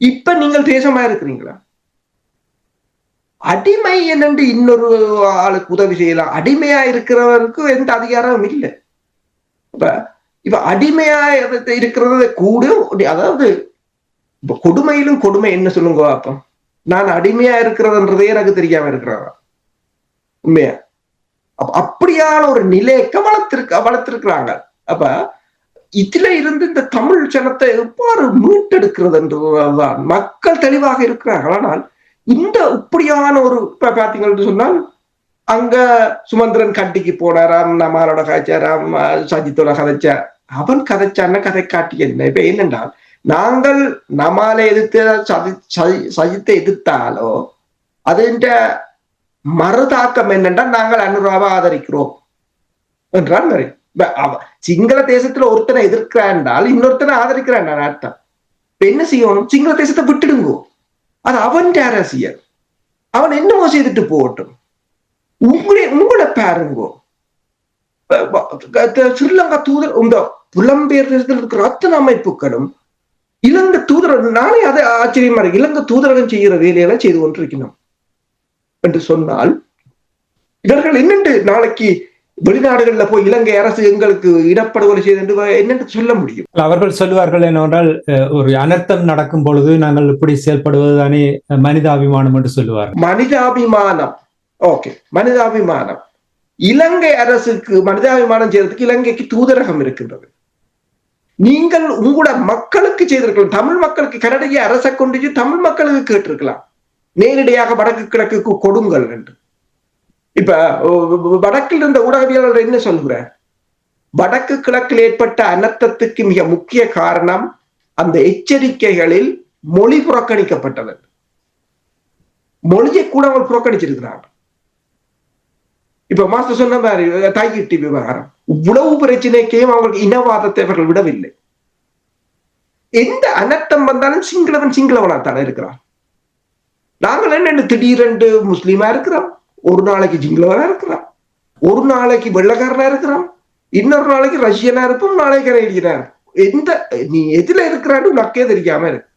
இப்ப நீங்கள் தேசமா இருக்கிறீங்களா? அடிமை என்னென்று இன்னொரு ஆளுக்கு உதவி செய்யலாம். அடிமையா இருக்கிறவருக்கு எந்த அதிகாரமும் இல்லை. இப்ப அடிமையா இருக்கிறத கூட, அதாவது இப்ப கொடுமையிலும் கொடுமை என்ன சொல்லுங்க அப்ப. நான் அடிமையா இருக்கிறதுன்றதே எனக்கு தெரியாம இருக்கிறாரா உண்மையா? அப்படியான ஒரு நிலைக்கு வளர்த்திருக்கிறாங்க. அப்ப இதுல இருந்து இந்த தமிழ் ஜனத்தை எவ்வாறு மீட்டெடுக்கிறதுன்றதுதான் மக்கள் தெளிவாக இருக்கிறார்கள். ஆனால் இந்த இப்படியான ஒரு பாத்தீங்கன்னு சொன்னால், அங்க சுமந்திரன் கட்டிக்கு போனாராம், நம்மளோட கதைச்சாராம், சஜித்தோட கதைச்சா. அவன் கதைச்சான கதை காட்டி என்ன? இப்ப என்னென்றால், நாங்கள் நம்மால எதிர்த்து சஜித்தை எதிர்த்தாலோ அதுன்ற மறுதாக்கம் என்னென்றால் நாங்கள் அனுராவை ஆதரிக்கிறோம் என்றால் மாதிரி. சிங்கள தேசத்துல ஒருத்தனை எதிர்க்கிறான்டால் இன்னொருத்தனை ஆதரிக்கிறான் அர்த்தம். இப்ப என்ன செய்யணும்? சிங்கள தேசத்தை விட்டுடுங்கோ, அது அவன் அரசியல், அவன் என்னமோ செய்துட்டு போகட்டும். உங்களை பாருங்கோ, ஸ்ரீலங்கா தூதர், இந்த புலம்பெயர் தேசத்தில் இருக்கிற அத்தனை அமைப்புகளும் இலங்கை தூதரக, நானே அதை ஆச்சரியமா இருக்கு, இலங்கை தூதரகம் செய்கிற வேலையெல்லாம் செய்து கொண்டிருக்கணும் என்று சொன்னால், இவர்கள் என்னென்று நாளைக்கு வெளிநாடுகள்ல போய் இலங்கை அரசு எங்களுக்கு இடப்படுகொலை செய்து என்று என்னென்று சொல்ல முடியும்? அவர்கள் சொல்லுவார்கள் என்னவென்றால், ஒரு அனர்த்தம் நடக்கும் பொழுது நாங்கள் இப்படி செயல்படுவதுதானே மனிதாபிமானம் என்று சொல்லுவார். மனிதாபிமானம், ஓகே, மனிதாபிமானம். இலங்கை அரசுக்கு மனிதாபிமானம் செய்யறதுக்கு இலங்கைக்கு தூதரகம் இருக்கின்றது. நீங்கள் உங்களோட மக்களுக்கு செய்திருக்கலாம். தமிழ் மக்களுக்கு கனடிய அரசை கொண்டு தமிழ் மக்களுக்கு கேட்டிருக்கலாம், நேரடியாக வடக்கு கிழக்குக்கு கொடுங்கள் என்று. இப்ப வடக்கில் இருந்த ஊடகவியலாளர் என்ன சொல்கிறார்? வடக்கு கிழக்கில் ஏற்பட்ட அனர்த்தத்துக்கு மிக முக்கிய காரணம் அந்த எச்சரிக்கைகளில் மொழி புறக்கணிக்கப்பட்டது. மொழியை கூட அவங்க புறக்கணிச்சிருக்கிறாங்க. இப்ப மாஸ்டர் சொன்ன மாதிரி தாய்கிட்டி விவகாரம், இவ்வளவு பிரச்சனைக்கையும் அவங்களுக்கு இனவாதத்தை அவர்கள் விடவில்லை. எந்த அனர்த்தம் வந்தாலும் சிங்களவனாத்தானே இருக்கிறான். நாங்கள் என்ன திடீரென்று முஸ்லீமா இருக்கிறோம், ஒரு நாளைக்கு சிங்களவனா இருக்கிறோம், ஒரு நாளைக்கு வெள்ளக்காரனா இருக்கிறோம், இன்னொரு நாளைக்கு ரஷ்யனா இருப்போம், நாளைக்கு கனேடியனா இருப்போம். நீ எதுல இருக்கிறான்னு உனக்கே தெரியாம இருக்கு.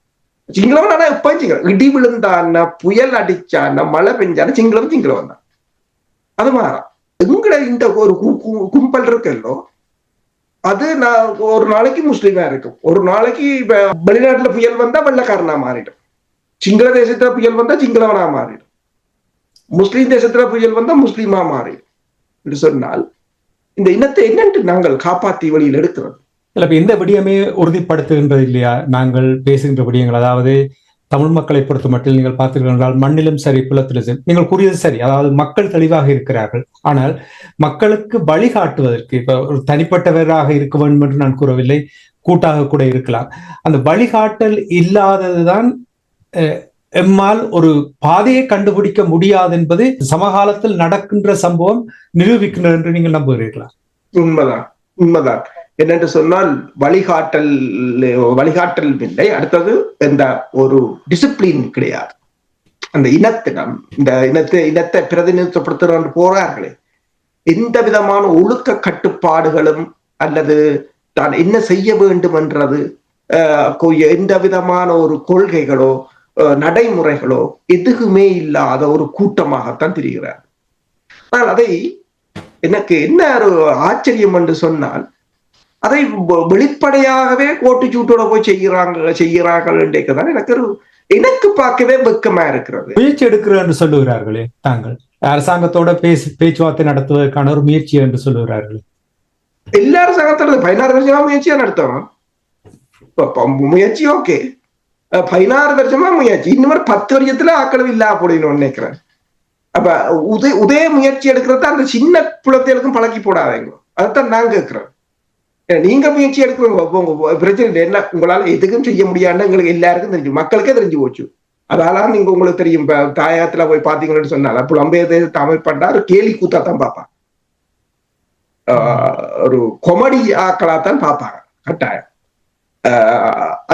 சிங்களவன் ஆனா எப்ப இடி விழுந்தான்னா, புயல் அடிச்சான்னா, மழை பெஞ்சானா சிங்களவன் தான். அது மாறா எங்கட இந்த ஒரு கும்பல் இருக்கல்லோ, அது நான் ஒரு நாளைக்கு முஸ்லீமா இருக்கும், ஒரு நாளைக்கு வெளிநாட்டுல புயல் வந்தா வெள்ளக்காரனா மாறிடும், சிங்கள தேசத்துல புயல் வந்தா சிங்களவனா மாறிடும், முஸ்லீம் தேசத்துல புயல் வந்தா முஸ்லீமா மாறிடும் என்று சொன்னால் இந்த இனத்தை என்னென்று நாங்கள் காப்பாற்றி வழியில் எடுக்கிறது? இல்ல இப்ப இந்த விடயமே உறுதிப்படுத்துகின்றது இல்லையா நாங்கள் பேசுகின்ற விடயங்கள்? அதாவது தமிழ் மக்களை பொறுத்த மட்டும் நீங்கள் பார்த்தீர்கள் மண்ணிலும் சரி புலத்திலும் சரி, நீங்கள் கூறியது சரி. அதாவது மக்கள் தெளிவாக இருக்கிறார்கள், ஆனால் மக்களுக்கு வழிகாட்டுவதற்கு இப்ப ஒரு தனிப்பட்டவராக இருக்க வேண்டும் என்று நான் கூறவில்லை, கூட்டாக கூட இருக்கலாம். அந்த வழிகாட்டல் இல்லாததுதான் எம்மால் ஒரு பாதையை கண்டுபிடிக்க முடியாது என்பது சமகாலத்தில் நடக்கின்ற சம்பவம் நிரூபிக்கின்றது என்று நீங்கள் நம்புகிறீர்களா? உண்மைதான். என்னென்று சொன்னால் வழிகாட்டல் இல்லை. அடுத்தது இந்த ஒரு டிசிப்ளின் கிடையாது. அந்த இனத்திடம் இந்த இனத்தை பிரதிநிதித்துவப்படுத்த போறார்களே, எந்த விதமான ஒழுக்க கட்டுப்பாடுகளும் அல்லது தான் என்ன செய்ய வேண்டும் என்றது எந்த விதமான ஒரு கொள்கைகளோ நடைமுறைகளோ எதுவுமே இல்லாத ஒரு கூட்டமாகத்தான் தெரிகிறார். ஆனால் அதை எனக்கு என்ன ஒரு ஆச்சரியம் என்று சொன்னால், அதை வெளிப்படையாகவே கோட்டு சூட்டோட போய் செய்கிறார்கள் என்றேதான் எனக்கு பார்க்கவே வெக்கமா இருக்கிறது. முயற்சி எடுக்கிறார் என்று சொல்லுகிறார்களே தாங்கள், அரசாங்கத்தோட பேச்சுவார்த்தை நடத்துவதற்கான ஒரு முயற்சி என்று சொல்லுகிறார்கள். எல்லா அரசாங்கத்தோட 16 வருஷமா முயற்சியா நடத்துவோம். முயற்சி ஓகே, 16 வருஷமா முயற்சி, இன்னும் 10 வருஷத்துல ஆக்களவு இல்லா அப்படின்னு நினைக்கிறேன். அப்ப உதய முயற்சி எடுக்கிறத அந்த சின்ன புலத்தைகளுக்கும் பழக்கி போடாதீங்க. அதைத்தான் நான் கேட்கிறேன். நீங்க முயற்சி எடுக்கிறவங்க பிரச்சனை என்ன, உங்களால எதுக்கும் செய்ய முடியாதுன்னு எங்களுக்கு எல்லாருக்கும் தெரிஞ்சு, மக்களுக்கே தெரிஞ்சு போச்சு. அதனால நீங்க உங்களுக்கு தெரியும், தாயத்துல போய் பாத்தீங்கன்னு சொன்னால புலம்பெயர் அமைப்பட்டா ஒரு கேலி கூத்தா தான் பார்ப்பாங்க, ஒரு கொமடி ஆக்களாத்தான் பார்ப்பாங்க கட்டாயம்.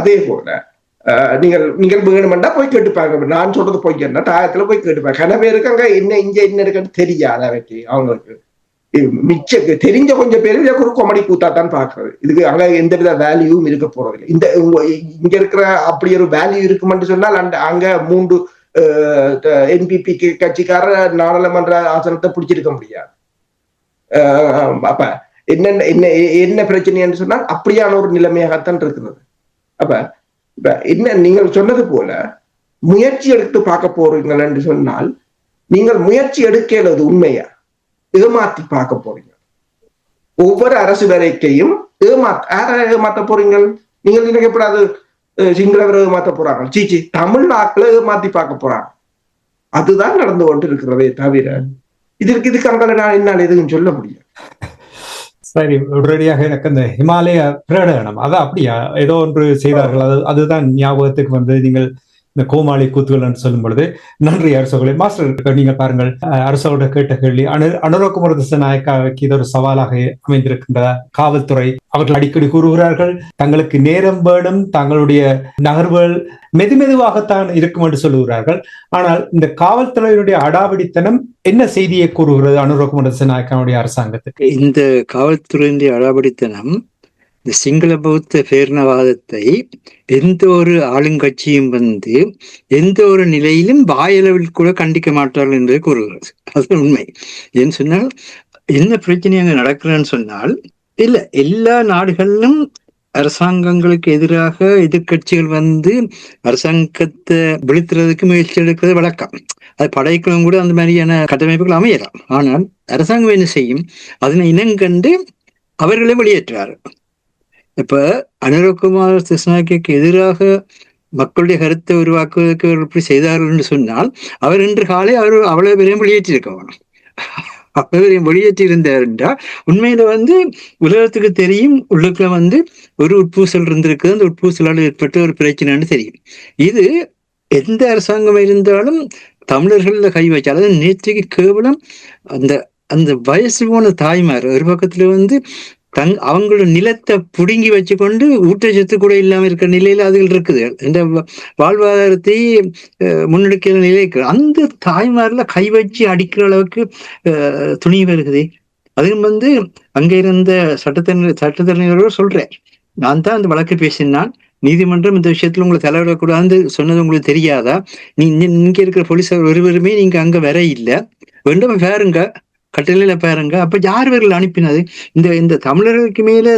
அதே போல நீங்கள் வேணுமெண்டா போய் கேட்டுப்பாங்க. நான் சொல்றது போய் என்ன, தாயத்துல போய் கேட்டுப்பாங்க. கன பேருக்கு அங்க என்ன இருக்குன்னு தெரியாது. அவைக்கு அவங்களுக்கு மிச்ச தெரிஞ்ச கொஞ்சம் பேரு ஒரு கொமடி கூத்தாத்தான் பாக்குறது. இதுக்கு அங்க எந்தவித வேல்யூவும் இருக்க போறதில்லை. இங்க இருக்கிற அப்படி ஒரு வேல்யூ இருக்குமென்று சொன்னால் அங்க 3 என்பிபி கட்சிக்கார நாடாளுமன்ற ஆசனத்தை பிடிச்சிருக்க முடியாது. அப்ப என்ன பிரச்சனை என்று சொன்னால் அப்படியான ஒரு நிலைமையாகத்தான் இருக்கிறது. அப்ப என்ன நீங்கள் சொன்னது போல முயற்சி எடுத்து பார்க்க போறீங்கள் என்று சொன்னால், நீங்கள் முயற்சி எடுக்கிறது உண்மையா ஏமாத்தி பார்க்க போறீங்க. ஒவ்வொரு அரசு வரைக்கையும் ஏமாத்த போறீங்கள். நீங்கள் நினைக்கப்படாது சிங்களவர் ஏமாத்த போறாங்க, சீச்சி தமிழ் நாட்களை ஏமாத்தி பார்க்க போறாங்க. அதுதான் நடந்து கொண்டு இருக்கிறதே தவிர இதுக்கு அங்கே நான் என்னால் எதுவும் சொல்ல முடியும். சரி, உடனடியாக எனக்கு அந்த ஹிமாலய பிரகடனம் அது அப்படியா ஏதோ ஒன்று செய்தார்கள், அதுதான் ஞாபகத்துக்கு வந்து நீங்கள் இந்த கோமாளி கூத்துகள் என்று சொல்லும் பொழுது நன்றி அரசோகளே. மாஸ்டர் நீங்கள் பாருங்கள், அரசோட கேட்ட கேள்வி அனுரகுமார திசாநாயக்காவுக்கு இது ஒரு சவாலாக அமைந்திருக்கின்றதா? காவல்துறை அவர்கள் அடிக்கடி கூறுகிறார்கள் தங்களுக்கு நேரம் வேணும், தங்களுடைய நகர்வுகள் மெதுமெதுவாகத்தான் இருக்கும் என்று சொல்லுகிறார்கள். ஆனால் இந்த காவல்துறையினுடைய அடாவடித்தனம் என்ன செய்தியை கூறுகிறது அனுரகுமார திசாநாயக்காவுடைய அரசாங்கத்துக்கு? இந்த காவல்துறையினுடைய அடாவடித்தனம் இந்த சிங்கள பௌத்த பேரினவாதத்தை எந்த ஒரு ஆளுங்கட்சியும் வந்து எந்த ஒரு நிலையிலும் வாயளவில் கூட கண்டிக்க மாட்டார்கள் என்பதை கூறுகிறது. அது உண்மை. ஏன்னு சொன்னால் என்ன பிரச்சனை அங்க நடக்கிறேன்னு சொன்னால், இல்ல எல்லா நாடுகளிலும் அரசாங்கங்களுக்கு எதிராக எதிர்கட்சிகள் வந்து அரசாங்கத்தை விழுத்துறதுக்கு முயற்சி எடுக்கிறது வழக்கம். அது படைகளும் கூட அந்த மாதிரியான கட்டமைப்புகள் அமையலாம். ஆனால் அரசாங்கம் என்ன செய்யும், அதனை இனங்கண்டு அவர்களை வெளியேற்றுவார். இப்ப அனுரகுமார திசாநாயக்காவுக்கு எதிராக மக்களுடைய கருத்தை உருவாக்குவதற்கு எப்படி செய்தார்கள் என்று சொன்னால், அவர் இன்று காலை அவர் அவ்வளவு பேரையும் வெளியேற்றிருக்கணும். அவர் வெளியேற்றி இருந்தார் என்றால் உண்மையில உலகத்துக்கு தெரியும், உள்ளுக்குள்ள ஒரு உட்பூசல் இருந்திருக்கு, அந்த உட்பூசலால் ஏற்பட்ட ஒரு பிரச்சனைன்னு தெரியும். இது எந்த அரசாங்கம் இருந்தாலும் தமிழர்கள்ல கை வச்சு, அதாவது நேற்றைக்கு கேவலம் அந்த அந்த வயசு போன தாய்மார் ஒரு பக்கத்துல அவங்களோட நிலத்தை புடுங்கி வச்சுக்கொண்டு ஊட்டச்சத்து கூட இல்லாம இருக்கிற நிலையில அதுகள் இருக்குது. இந்த வாழ்வாதாரத்தை முன்னெடுக்கிற நிலைக்கு அந்த தாய்மார்ல கை வச்சு அடிக்கிற அளவுக்கு துணிவு இருக்குது. அதுவும் அங்க இருந்த சட்டத்தரணிகளோட சொல்றேன், நான் தான் அந்த வழக்கு பேசினான், நீதிமன்றம் இந்த விஷயத்துல உங்களை தலையிடக்கூடாது சொன்னது உங்களுக்கு தெரியாதா? இங்க இருக்கிற போலீஸார் ஒருவருமே நீங்க அங்க வர இல்லை, வேண்டும் பாருங்க, கட்டளையில பாருங்க. அப்ப யார் இவர்கள் அனுப்பினது? இந்த தமிழர்களுக்கு மேல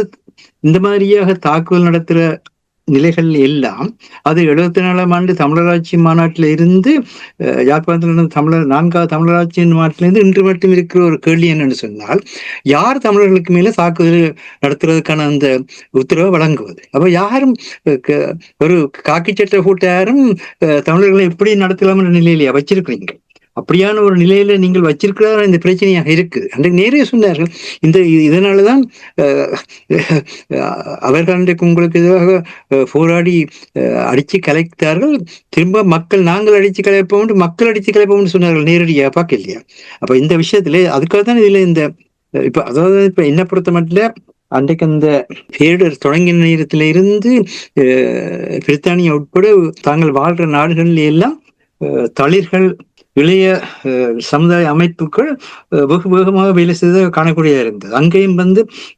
இந்த மாதிரியாக தாக்குதல் நடத்துற நிலைகள் எல்லாம் அது 74ஆம் ஆண்டு தமிழராட்சி மாநாட்டில இருந்து யாழ்ப்பாணத்தில் நடந்த 4வது தமிழராட்சி மாநாட்டிலிருந்து இன்று மட்டும் இருக்கிற ஒரு கேள்வி என்னன்னு சொன்னால், யார் தமிழர்களுக்கு மேல தாக்குதல் நடத்துறதுக்கான அந்த உத்தரவை வழங்குவது? அப்ப யாரும் ஒரு காக்கி சட்டை போட்ட யாரும் தமிழர்களை எப்படி நடத்தலாம் என்ற நிலையிலேயே வச்சிருக்கிறீங்க. அப்படியான ஒரு நிலையில நீங்கள் வச்சிருக்கிறார இந்த பிரச்சனையாக இருக்குது. அன்றைக்கு நேரே சொன்னார்கள், இதனாலதான் அவர்கள் அன்றைக்கு உங்களுக்கு எதிராக போராடி அடிச்சு கலைத்தார்கள். திரும்ப மக்கள் நாங்கள் அடிச்சு கலைப்போம், மக்கள் அடிச்சு கலைப்போம்னு சொன்னார்கள், நேரடியா பார்க்க இல்லையா? அப்ப இந்த விஷயத்துல அதுக்காக தான் இதுல இப்ப அதாவது இப்ப என்ன பொறுத்த மட்டும் அன்றைக்கு அந்த பேரிடர் தொடங்கின நேரத்தில இருந்து பிரித்தானியா உட்பட தாங்கள் வாழ்ற நாடுகளில் எல்லாம் தளிர்கள் இளைய சமுதாய அமைப்புகள் வெகு வேகமாக வேலை செய்த காணக்கூடியதா இருந்தது. அங்கேயும்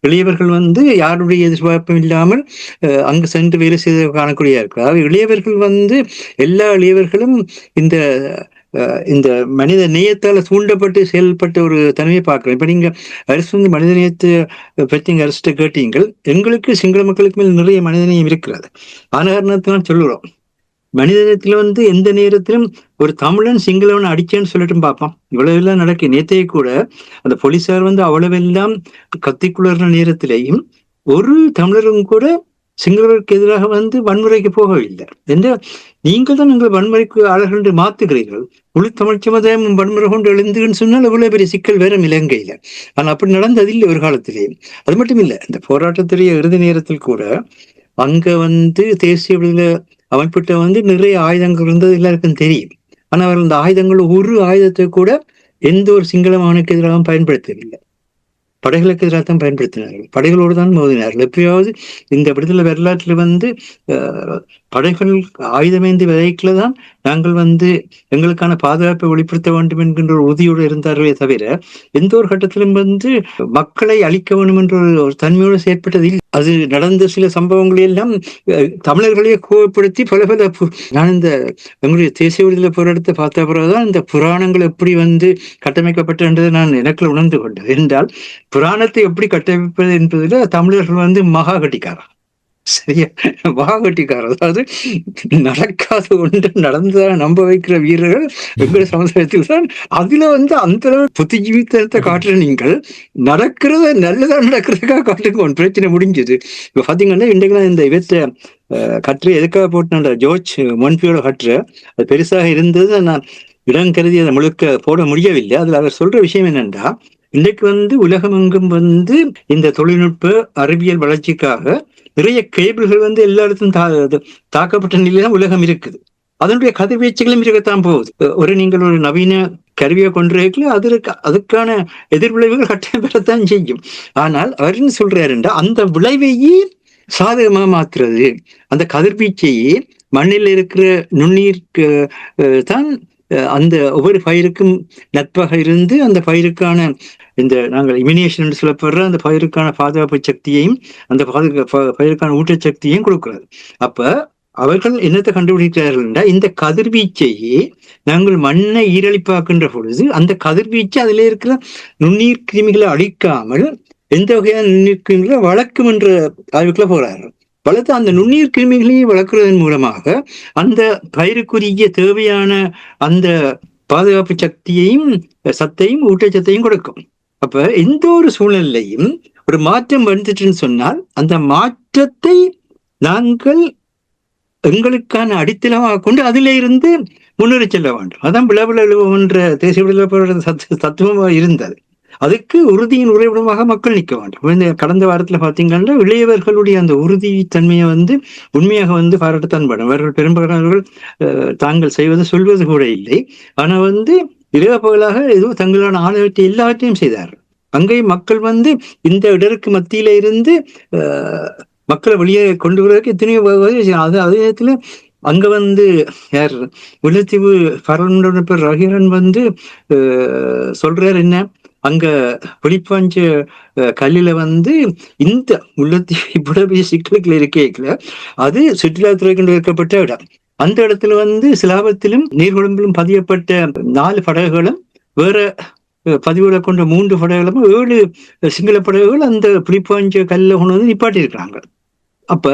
இளையவர்கள் யாருடைய எதிர்பார்ப்பும் இல்லாமல் அங்கு சென்று வேலை செய்த காணக்கூடியதா இருக்கு. அதாவது இளையவர்கள் எல்லா இளையவர்களும் இந்த மனித நேயத்தால தூண்டப்பட்டு செயல்பட்ட ஒரு தன்மையை பார்க்கிறோம். இப்ப நீங்க அரசு மனித நேயத்தை பற்றி இங்க அரசு கேட்டீங்கள், எங்களுக்கு சிங்கள மக்களுக்கு மேல் நிறைய மனித நேயம் இருக்கிறது. ஆனாரணத்தினால் சொல்லுறோம், மனிதனத்துல எந்த நேரத்திலும் ஒரு தமிழன் சிங்களவன் அடிச்சேன்னு சொல்லிட்டு பார்ப்பான். இவ்வளவு எல்லாம் நடக்கு. நேத்தையே கூட அந்த போலீஸார் அவ்வளவெல்லாம் கத்திக்குளர்ற நேரத்திலேயும் ஒரு தமிழரும் கூட சிங்களவருக்கு எதிராக வன்முறைக்கு போகவில்லை. என்ற நீங்கள் தான் உங்கள் வன்முறைக்கு ஆளர்கள் என்று மாத்துகிறீர்கள். முழு தமிழ் சமுதாயம் வன்முறை கொண்டு எழுந்துன்னு சொன்னால் இவ்வளவு பெரிய சிக்கல் வேற இலங்கையில. ஆனால் அப்படி நடந்ததில்லை ஒரு காலத்திலேயே. அது மட்டும் இல்லை, இந்த போராட்டத்துடைய இறுதி நேரத்தில் கூட அங்க தேசிய விடுதலை அமைப்பிட்ட நிறைய ஆயுதங்கள் இருந்தது எல்லாருக்கும் தெரியும். ஆனா அவர்கள் அந்த ஆயுதங்கள் ஒரு ஆயுதத்தை கூட எந்த ஒரு சிங்கள மானுக்கு எதிராக பயன்படுத்தவில்லை. படைகளுக்கு எதிராக தான் பயன்படுத்தினார்கள், படைகளோடு தான் மோதினார்கள். எப்பயாவது இந்த விடுதலை வரலாற்றில் படைகள் ஆயுதமேந்தி விதைக்குள்ள தான் நாங்கள் எங்களுக்கான பாதுகாப்பை வெளிப்படுத்த வேண்டும் என்கின்ற ஒரு உறுதியோடு இருந்தார்களே தவிர எந்த ஒரு கட்டத்திலும் மக்களை அழிக்க வேண்டும் என்ற ஒரு தன்மையோடு செயற்பட்டது இல்லை. அது நடந்த சில சம்பவங்களை எல்லாம் தமிழர்களையே கோவப்படுத்தி பல நான் இந்த எங்களுடைய தேசிய விடுதலை போராட்டத்தை பார்த்த பிறகுதான் இந்த புராணங்கள் எப்படி கட்டமைக்கப்பட்டதை நான் எனக்குள்ள உணர்ந்து கொண்டது. என்றால் புராணத்தை எப்படி கட்டமைப்பது என்பதில் தமிழர்கள் மகா கட்டிக்காரா, சரியா, மகா கட்டிக்காரர். அதாவது நடக்காத ஒன்று நடந்ததாக நம்ப வைக்கிற வீரர்கள் எங்கள் சமுதாயத்தில் தான். அதுல அந்த புத்திஜீவித்தனத்தை காட்டுற நீங்கள் நடக்கிறத நல்லதா நடக்கிறதுக்காக காட்டுங்க, பிரச்சனை முடிஞ்சது. இப்ப பாத்தீங்கன்னா இன்றைக்கு இந்த இவற்றை கட்டுரை எதுக்காக போட்டு ஜோர்ஜ் மொன்பியோட கட்டுரை அது பெருசாக இருந்தது. நான் இடம் கருதி அதை முழுக்க போட முடியவில்லை. அதுல அவர் சொல்ற விஷயம் என்னன்னா, இன்றைக்கு உலகமெங்கும் இந்த தொழில்நுட்ப அறிவியல் வளர்ச்சிக்காக நிறைய கேபிள்கள் எல்லா இடத்தும் தாக்கப்பட்ட நிலையில உலகம் இருக்குது. அதனுடைய கதிர்வீச்சுகளும் இருக்கத்தான் போகுது. நீங்கள் ஒரு நவீன கருவியை கொண்டிருக்கல அதுக்கான எதிர்விளைவுகள் கட்டாயம் பெறத்தான் செய்யும். ஆனால் அவர் என்ன சொல்றாருன்றா, அந்த விளைவையே சாதகமாக மாத்துறது, அந்த கதிர்வீச்சையே மண்ணில் இருக்கிற நுண்ணீருக்கு தான் அந்த ஒவ்வொரு பயிருக்கும் நட்பாக இருந்து அந்த பயிருக்கான இந்த நாங்கள் இமினேஷன் என்று சொல்லப்படுற அந்த பயிருக்கான பாதுகாப்பு சக்தியையும் அந்த பயிருக்கான ஊட்டச்சக்தியையும் கொடுக்கிறது. அப்ப அவர்கள் என்னத்தை கண்டுபிடிக்கிறார்கள் என்றால், இந்த கதிர்வீச்சையே நாங்கள் மண்ணை ஈரழிப்பாக்கின்ற பொழுது அந்த கதிர்வீச்சு அதில் இருக்கிற நுண்ணீர் கிருமிகளை அழிக்காமல் எந்த வகையான நுண்ணீர் கிருமிகளை வளர்க்கும் என்ற ஆய்வுக்குள்ள போறார்கள். வளர்த்து அந்த நுண்ணீர் கிருமிகளையும் வளர்க்குறதன் மூலமாக அந்த பயிருக்குரிய தேவையான அந்த பாதுகாப்பு சக்தியையும் சத்தையும் ஊட்டச்சத்தையும் கொடுக்கும். அப்ப எந்த ஒரு சூழ்நிலையும் ஒரு மாற்றம் வந்துட்டுன்னு சொன்னால் அந்த மாற்றத்தை நாங்கள் எங்களுக்கான அடித்தளமாக கொண்டு அதில இருந்து முன்னேறி செல்ல வேண்டும். அதான் விளவில் எழுவோம் என்ற தேசிய விடுதலை போராட்ட தத்துவமாக இருந்தது. அதுக்கு உறுதியின் உறைவிடமாக மக்கள் நிற்க வேண்டும். இந்த கடந்த வாரத்துல பாத்தீங்கன்னா இளையவர்களுடைய அந்த உறுதி தன்மையை உண்மையாக பாராட்டத்தான் படும். அவர்கள் பெரும்பாலானவர்கள் தாங்கள் செய்வது சொல்வது கூட இல்லை. ஆனா இரவு பகலாக ஏதோ தங்களான ஆளுநர்களை எல்லாவற்றையும் செய்தார்கள். அங்கே மக்கள் இந்த இடருக்கு மத்தியில இருந்து மக்களை வெளியே கொண்டு வருவதற்கு எத்தனையோ அதே நேரத்துல அங்க யார் முல்லைத்தீவு பரவ ரஹீரன் சொல்றாரு என்ன, அங்க வெளிப்பாஞ்ச கல்லில இந்த முல்லைத்தீவு இப்படி சிக்கலுக்குள்ள இருக்கல, அது சுற்றுலாத்துறை கொண்டு வைக்கப்பட்ட இடம். அந்த இடத்துல சிலாபத்திலும் நீர்கொழும்பிலும் பதியப்பட்ட 4 படகுகளும் வேற பதிவுகளை கொண்ட 3 படகுகளும் 7 சிங்கள படகுகள் அந்த புலிப்பாஞ்ச கல்ல கொண்டு நிப்பாட்டி இருக்கிறாங்க. அப்ப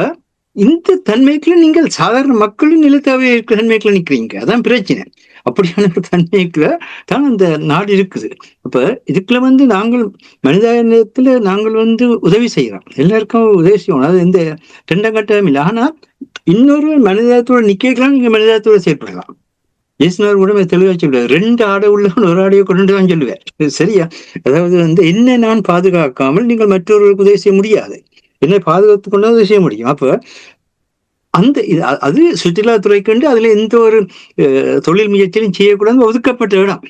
இந்த தன்மைக்குள்ள நீங்கள் சாதாரண மக்களின் நிலத்தாவே இருக்கிற தன்மைக்குள்ள நிக்கிறீங்க. அதான் பிரச்சனை. அப்படியான ஒரு தன்மைக்குள்ள தான் அந்த நாடு இருக்குது. அப்ப இதுக்குள்ள நாங்கள் மனிதாயத்துல நாங்கள் உதவி செய்யறோம், எல்லாருக்கும் உதவி செய்யணும். அது எந்த 2 கட்டம் இல்லை. ஆனா இன்னொரு மனிதாயத்தோட நிக்கலாம், நீங்க மனிதாயத்தோட செயற்படலாம். இயேசுநாதர் கூட தெளிவா சொல்லுவார், 2 ஆடை உள்ளவன் ஒரு ஆடையை கொண்டு தான் சொல்லுவார். சரியா? அதாவது என்ன நான் பாதுகாக்காமல் நீங்கள் மற்றவர்களுக்கு உதவி செய்ய முடியாது, என்னை பாதுகாத்து கொண்டு உதவி செய்ய முடியும். அப்ப அது சுற்றுலாத்துறைக்கு அதுல எந்த ஒரு தொழில் முயற்சியும் செய்யக்கூடாது ஒதுக்கப்பட்ட இடம்.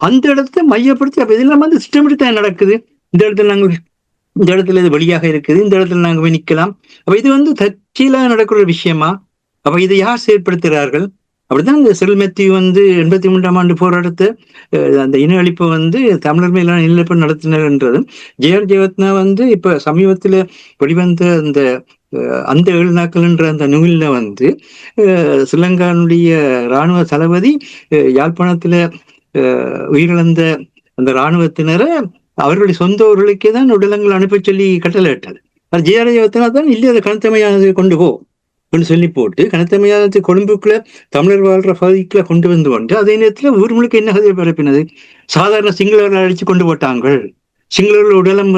அந்த இடத்தை மையப்படுத்தி அப்ப இதெல்லாம் திட்டமிட்டு நடக்குது. இந்த இடத்துல இது வழியாக இருக்குது, இந்த இடத்துல நாங்க போய் நிக்கலாம். அப்ப இது தற்செயலாக நடக்கிற ஒரு விஷயமா? அப்ப இதை யார் செயற்படுத்துகிறார்கள்? அப்படிதான் இந்த செல்மெத்தியூ 83ஆம் ஆண்டு போராட்டத்தை அந்த இன அழிப்பை தமிழர் மேலான இனஅழிப்பு நடத்தினர் என்றதும், ஜெயர் ஜெயவத்னா இப்ப சமீபத்துல வெளிவந்த அந்த 7 நாட்கள் என்ற அந்த நூலில் ஸ்ரீலங்காவுடைய இராணுவ தளபதி யாழ்ப்பாணத்துல உயிரிழந்த அந்த இராணுவத்தினரை அவர்களுடைய சொந்த ஊர்களுக்கே தான் உடலங்கள் அனுப்ப சொல்லி கட்டளை இட்டது. அது ஜெயர் ஜெயவத்னா தான் இல்லை, அதை கனத்தமையானதை கொண்டு போ சொல்லி போட்டு கனத்தமையானது கொழும்புக்குள்ள தமிழர் வாழ்ற பகுதிக்குள்ள கொண்டு அதே நேரத்துல ஊர் முழுக்க என்ன கதையை பரப்பினது, சாதாரண சிங்களர்கள் அடிச்சு கொண்டு போட்டாங்க, சிங்களர்கள் உடலம்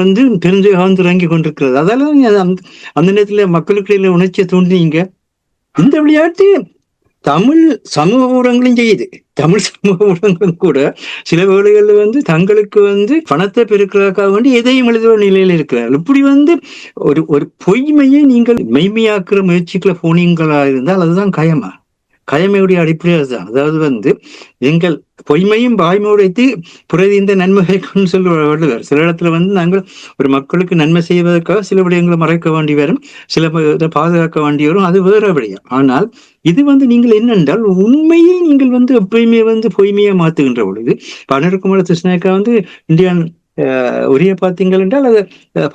தெரிஞ்சு இறங்கி கொண்டிருக்கிறது. அதெல்லாம் அந்த நேரத்துல மக்களுக்கு உணர்ச்சியை தூண்டினீங்க. இந்த விளையாட்டு தமிழ் சமூக ஊடகங்களும் செய்யுது. தமிழ் சமூக ஊடகங்களும் கூட சில வேளைகள்ல தங்களுக்கு பணத்தை பெருக்கிறதுக்காக வேண்டி எதையும் எழுதுவ நிலையில இருக்கிறார்கள். இப்படி ஒரு பொய்மையை நீங்கள் மெய்மையாக்குற முயற்சிக்குள்ள போனீங்களா இருந்தால் அதுதான் கயமையுடைய அடிப்படை அதுதான். அதாவது எங்கள் பொய்மையும் வாய்மை உடைத்து புரதி இந்த நன்மைகளை கொண்டு சொல்லுவார். சில இடத்துல நாங்கள் ஒரு மக்களுக்கு நன்மை செய்வதற்காக சில விடயங்களை மறைக்க வேண்டி வரும், சில பாதுகாக்க வேண்டி வரும், அது வேற விடயம். ஆனால் இது நீங்கள் என்னென்றால் உண்மையை நீங்கள் எப்பயுமே பொய்மையா மாத்துகின்ற பொழுது, அனிருகுமார திஸ்நாயக்கா இந்தியன் உரிய பார்த்தீங்கள் என்றால் அதை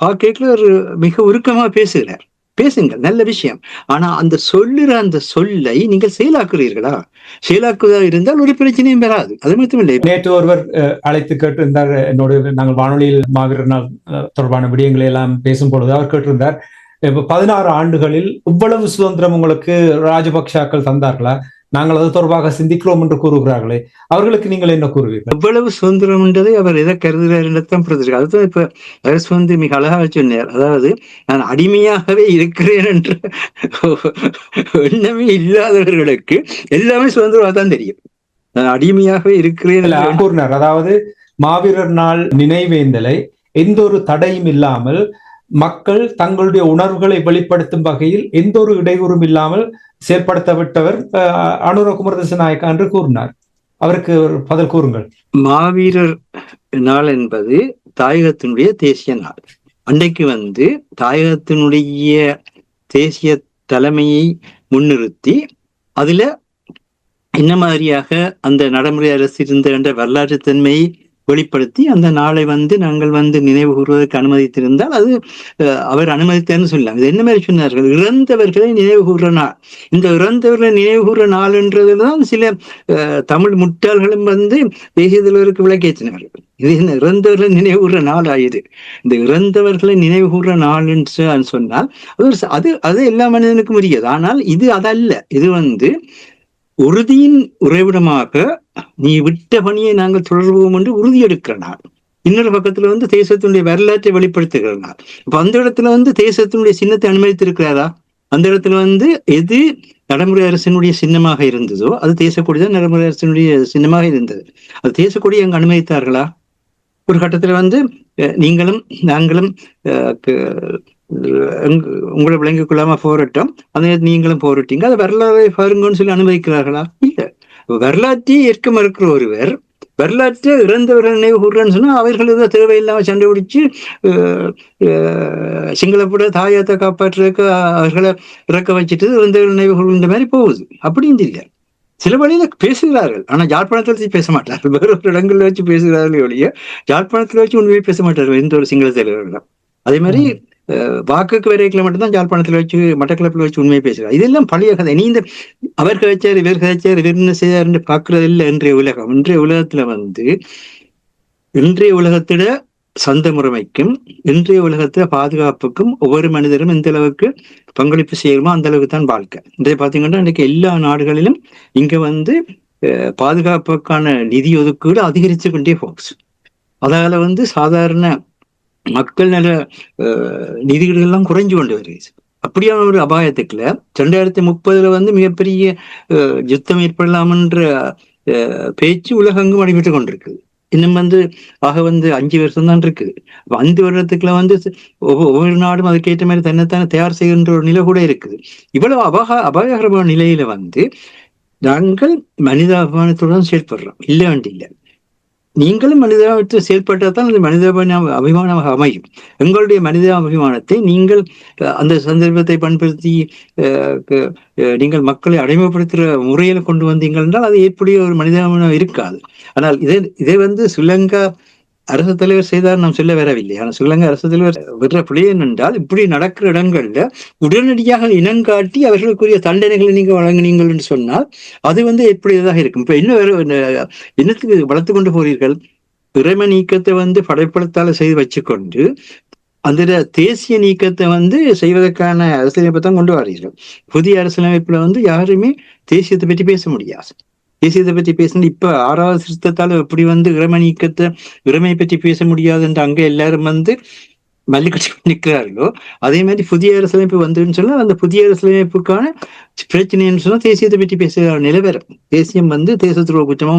பார்க்கல ஒரு மிக உருக்கமா பேசுகிறார். பேசுங்கள், நல்ல விஷயம். ஆனா அந்த சொல்லை நீங்கள் செயலாக்குறீர்களா? செயலாக்குவதா இருந்தால் ஒரு பிரச்சனையும் பெறாது. அது மட்டும் இல்லை. நேற்று ஒருவர் அழைத்து கேட்டிருந்தார், என்னோட நாங்கள் வானொலியில் மாவீரர் நாள் தொடர்பான விடயங்களை எல்லாம் பேசும் பொழுது அவர் கேட்டிருந்தார், இப்ப 16 ஆண்டுகளில் இவ்வளவு சுதந்திரம் உங்களுக்கு ராஜபக்ஷாக்கள் தந்தார்களா? நாங்கள் அது தொடர்பாக சிந்திக்கிறோம் என்று கூறுகிறார்களே, அவர்களுக்கு நீங்கள் என்ன கூறுவீர்கள்? எவ்வளவு சுதந்திரம் என்றதை அவர் எதை கருதுகிறார் என்றுதான் புரிஞ்சிருக்கு. அதுதான் இப்ப அரசு மிக அழகாக சொன்னார். அதாவது நான் அடிமையாகவே இருக்கிறேன் என்ற எண்ணமே இல்லாதவர்களுக்கு எல்லாமே சுதந்திரமாக தான் தெரியும். நான் அடிமையாகவே இருக்கிறேன் கூறினார். அதாவது மாவீரர் நாள் நினைவேந்தலை எந்த ஒரு தடையும் இல்லாமல் மக்கள் தங்களுடைய உணர்வுகளை வெளிப்படுத்தும் வகையில் எந்த ஒரு இடையூறும் இல்லாமல் செயற்படுத்தப்பட்டவர் அனுரகுமார திஸ்நாயக்கா என்று கூறினார். அவருக்கு பதில் கூறுங்கள். மாவீரர் நாள் என்பது தாயகத்தினுடைய தேசிய நாள். அன்றைக்கு தாயகத்தினுடைய தேசிய தலைமையை முன்னிறுத்தி அதுல என்ன மாதிரியாக அந்த நடைமுறை அரசு இருந்த என்ற வரலாற்று தன்மையை வெளிப்படுத்தி அந்த நாளை நாங்கள் நினைவு கூறுவதற்கு அனுமதித்திருந்தால் அது அவர் அனுமதித்தார்னு சொல்லலாம். இது என்ன மாதிரி சொன்னார்கள்? இறந்தவர்களை நினைவு கூறுற நாள். இந்த இறந்தவர்களை நினைவு கூறுற நாள் என்றதுதான் சில தமிழ் முட்டாள்களும் தேசிய தலைவருக்கு விளக்கேற்றினார்கள். இது என்ன இறந்தவர்களை நினைவு கூறுற நாள் ஆயுது. இந்த இறந்தவர்களை நினைவு கூறுற நாள் என்று சொன்னால் அது எல்லா மனிதனுக்கும் உரியது. ஆனால் இது அதல்ல. இது உறுதியின் உறைவிடமாக நீ விட்ட பணியை நாங்கள் தொடர்வோம் என்று உறுதி எடுக்கிற நாள். இன்னொரு பக்கத்துல தேசத்தினுடைய வரலாற்றை வெளிப்படுத்துகிற நாள். அப்ப அந்த இடத்துல தேசத்தினுடைய சின்னத்தை அனுமதித்திருக்கிறாரா? அந்த இடத்துல எது நடைமுறை அரசினுடைய சின்னமாக இருந்ததோ அது தேசக்கொடி தான் நடைமுறை அரசினுடைய சின்னமாக இருந்தது. அது தேசக்கொடி அங்கு அனுமதித்தார்களா? ஒரு கட்டத்துல வந்து நீங்களும் நாங்களும் உங்களை விளங்கிக் கொள்ளாம போராட்டம், அந்த நீங்களும் போராட்டீங்க, அதை வரலாறு பாருங்கன்னு சொல்லி அனுமதிக்கிறார்களா? இல்ல. வரலாற்றை ஏற்க மறுக்கிற ஒருவர் வரலாற்றை இறந்தவர்கள் நினைவு கூறுறன்னு சொன்னா அவர்களுக்கு தேவையில்லாம சண்டை பிடிச்சு சிங்களப்பட தாயத்தை காப்பாற்றுறதுக்கு அவர்களை இறக்க வச்சுட்டு இறந்தவர்கள் நினைவு கூறுகின்ற மாதிரி போகுது. அப்படின்னு இல்லை. சில வழியில பேசுகிறார்கள், ஆனா யாழ்ப்பாணத்துல வச்சு பேச மாட்டார்கள். வேற ஒரு இடங்கள்ல வச்சு பேசுகிறார்கள் ஒழிய யாழ்ப்பாணத்துல வச்சு உண்மையை பேச மாட்டார்கள் எந்த ஒரு சிங்கள தலைவர்களும். அதே மாதிரி வாக்குக்கு வரைக்கல மட்டும்தான் யாழ்ப்பாணத்துல வச்சு மட்டக்களப்பில் வச்சு உண்மையை பேசுகிறார். இதெல்லாம் பழைய கதை. நீ இந்த அவர் கதைச்சார் இவர் கதைச்சார் இவர் என்ன செய்யாருன்னு பாக்குறது இல்லை இன்றைய உலகம். இன்றைய உலகத்துல வந்து இன்றைய உலகத்திட சந்த முறைமைக்கும் இன்றைய உலகத்துல பாதுகாப்புக்கும் ஒவ்வொரு மனிதரும் எந்த அளவுக்கு பங்களிப்பு செய்யணுமோ அந்த அளவுக்கு தான் வாழ்க்கை. இன்றைய பாத்தீங்கன்னா இன்னைக்கு எல்லா நாடுகளிலும் இங்க வந்து பாதுகாப்புக்கான நிதி ஒதுக்கீடு அதிகரிச்சு கொண்டே போகுது. அதால வந்து சாதாரண மக்கள் நல நிதிகளெல்லாம் குறைஞ்சு கொண்டு வருது. அப்படியான ஒரு அபாயத்துக்குள்ள 2030 வந்து மிகப்பெரிய யுத்தம் ஏற்படலாம்ன்ற பேச்சு உலகெங்கும் அடிபட்டு கொண்டிருக்குது. இன்னும் வந்து ஆக வந்து 5 வருஷம் தான் இருக்குது. 5 வருடத்துக்குள்ள வந்து ஒவ்வொரு நாடும் அதுக்கேற்ற மாதிரி தன்னைத்தானே தயார் செய்கின்ற ஒரு நிலை கூட இருக்குது. இவ்வளவு அபாயகரமான நிலையில வந்து நாங்கள் மனிதாபிமானத்துடன் செயல்படுறோம். இல்ல வேண்டி இல்லை. நீங்களும் மனிதாபிமானத்தை செயல்பட்டால்தான் அந்த அபிமானமாக அமையும். எங்களுடைய மனிதாபிமானத்தை நீங்கள் அந்த சந்தர்ப்பத்தை பயன்படுத்தி நீங்கள் மக்களை அடிமைப்படுத்துகிற முறையில கொண்டு வந்தீங்கள் என்றால் அது எப்படி ஒரு மனிதாபிமானம் இருக்காது. ஆனால் இதை வந்து ஸ்ரீலங்கா அரசு தலைவர் செய்தார் நாம் சொல்ல வரவில்லை. ஆனால் ஸ்ரீலங்கா அரசு தலைவர் விடுற பிழை என்னென்றால் இப்படி நடக்கிற இடங்கள்ல உடனடியாக இனங்காட்டி அவர்களுக்குரிய தண்டனைகளை நீங்க வழங்கினீங்கள் என்று சொன்னால் அது வந்து எப்படியதாக இருக்கும். இப்ப என்னத்துக்கு வளர்த்து கொண்டு போறீர்கள்? இறைமை நீக்கத்தை வந்து படைப்படத்தால செய்து வச்சுக்கொண்டு அந்த தேசிய நீக்கத்தை வந்து செய்வதற்கான அரசியலமைப்பை தான் கொண்டு வரீர்கள். புதிய அரசியலமைப்புல வந்து யாருமே தேசியத்தை பற்றி பேச முடியாது. தேசியத்தை பற்றி பேசணும். இப்ப 6வது திருத்தத்தால எப்படி வந்து இறைமை பற்றி பேச முடியாது என்று அங்க எல்லாரும் வந்து மல்லிகட்சி நிற்கிறார்களோ அதே மாதிரி புதிய அரசியலமைப்பு வந்துன்னு சொன்னா அந்த புதிய அரசியலமைப்புக்கான பிரச்சனைன்னு சொன்னா தேசியத்தை பற்றி பேசுகிற நிலவரம். தேசியம் வந்து தேச துரோக குற்றமா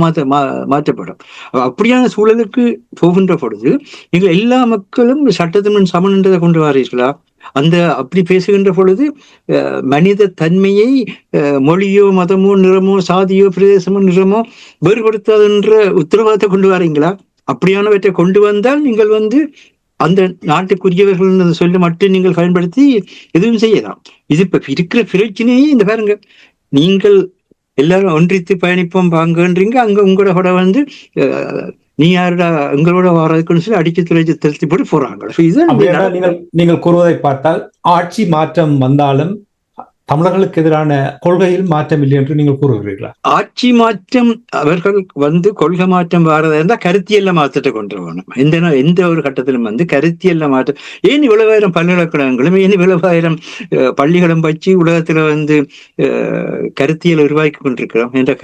மாற்றப்படும். அப்படியான சூழலுக்கு போகின்ற பொழுது நீங்கள் எல்லா மக்களும் சட்டத்தின் சமன்றதை கொண்டு வாரீர்களா? அந்த அப்படி பேசுகின்ற பொழுது மனித தன்மையை மொழியோ மதமோ நிறமோ சாதியோ பிரதேசமோ நிறமோ வேறுபடுத்தாதுன்ற உத்தரவாதத்தை கொண்டு வாரீங்களா? அப்படியானவற்றை கொண்டு வந்தால் நீங்கள் வந்து அந்த நாட்டுக்குரியவர்கள் சொல்ல மட்டும் நீங்கள் பயன்படுத்தி எதுவும் செய்யலாம். இது இப்ப இருக்கிற பிரச்சனையே இந்த பாருங்க, நீங்கள் எல்லாரும் ஒன்றித்து பயணிப்போம் வாங்கன்றீங்க, அங்க உங்களோட கூட வந்து நீ யாருடா எங்களோட வர்றதுக்குன்னு சொல்லி அடிச்சு திருத்தி போட்டு போறாங்க. நீங்கள் கூறுவதை பார்த்தால் ஆட்சி மாற்றம் வந்தாலும் தமிழர்களுக்கு எதிரான கொள்கையில் மாற்றம் இல்லை என்று நீங்கள் கூறுகிறீர்களா? ஆட்சி மாற்றம் அவர்கள் வந்து கொள்கை மாற்றம் வரதா இருந்தா கருத்தியல்ல மாற்றத்தை கொண்டு வரணும். எந்த ஒரு கட்டத்திலும் வந்து கருத்தியல்ல மாற்றம். ஏன் இவ்வளவு ஆயிரம் பல்கலைக்கழகங்களும் ஏன் இவ்வளவு ஆயிரம் பள்ளிகளும் வச்சு உலகத்துல வந்து கருத்தியல் உருவாக்கி கொண்டிருக்கிறோம் என்ற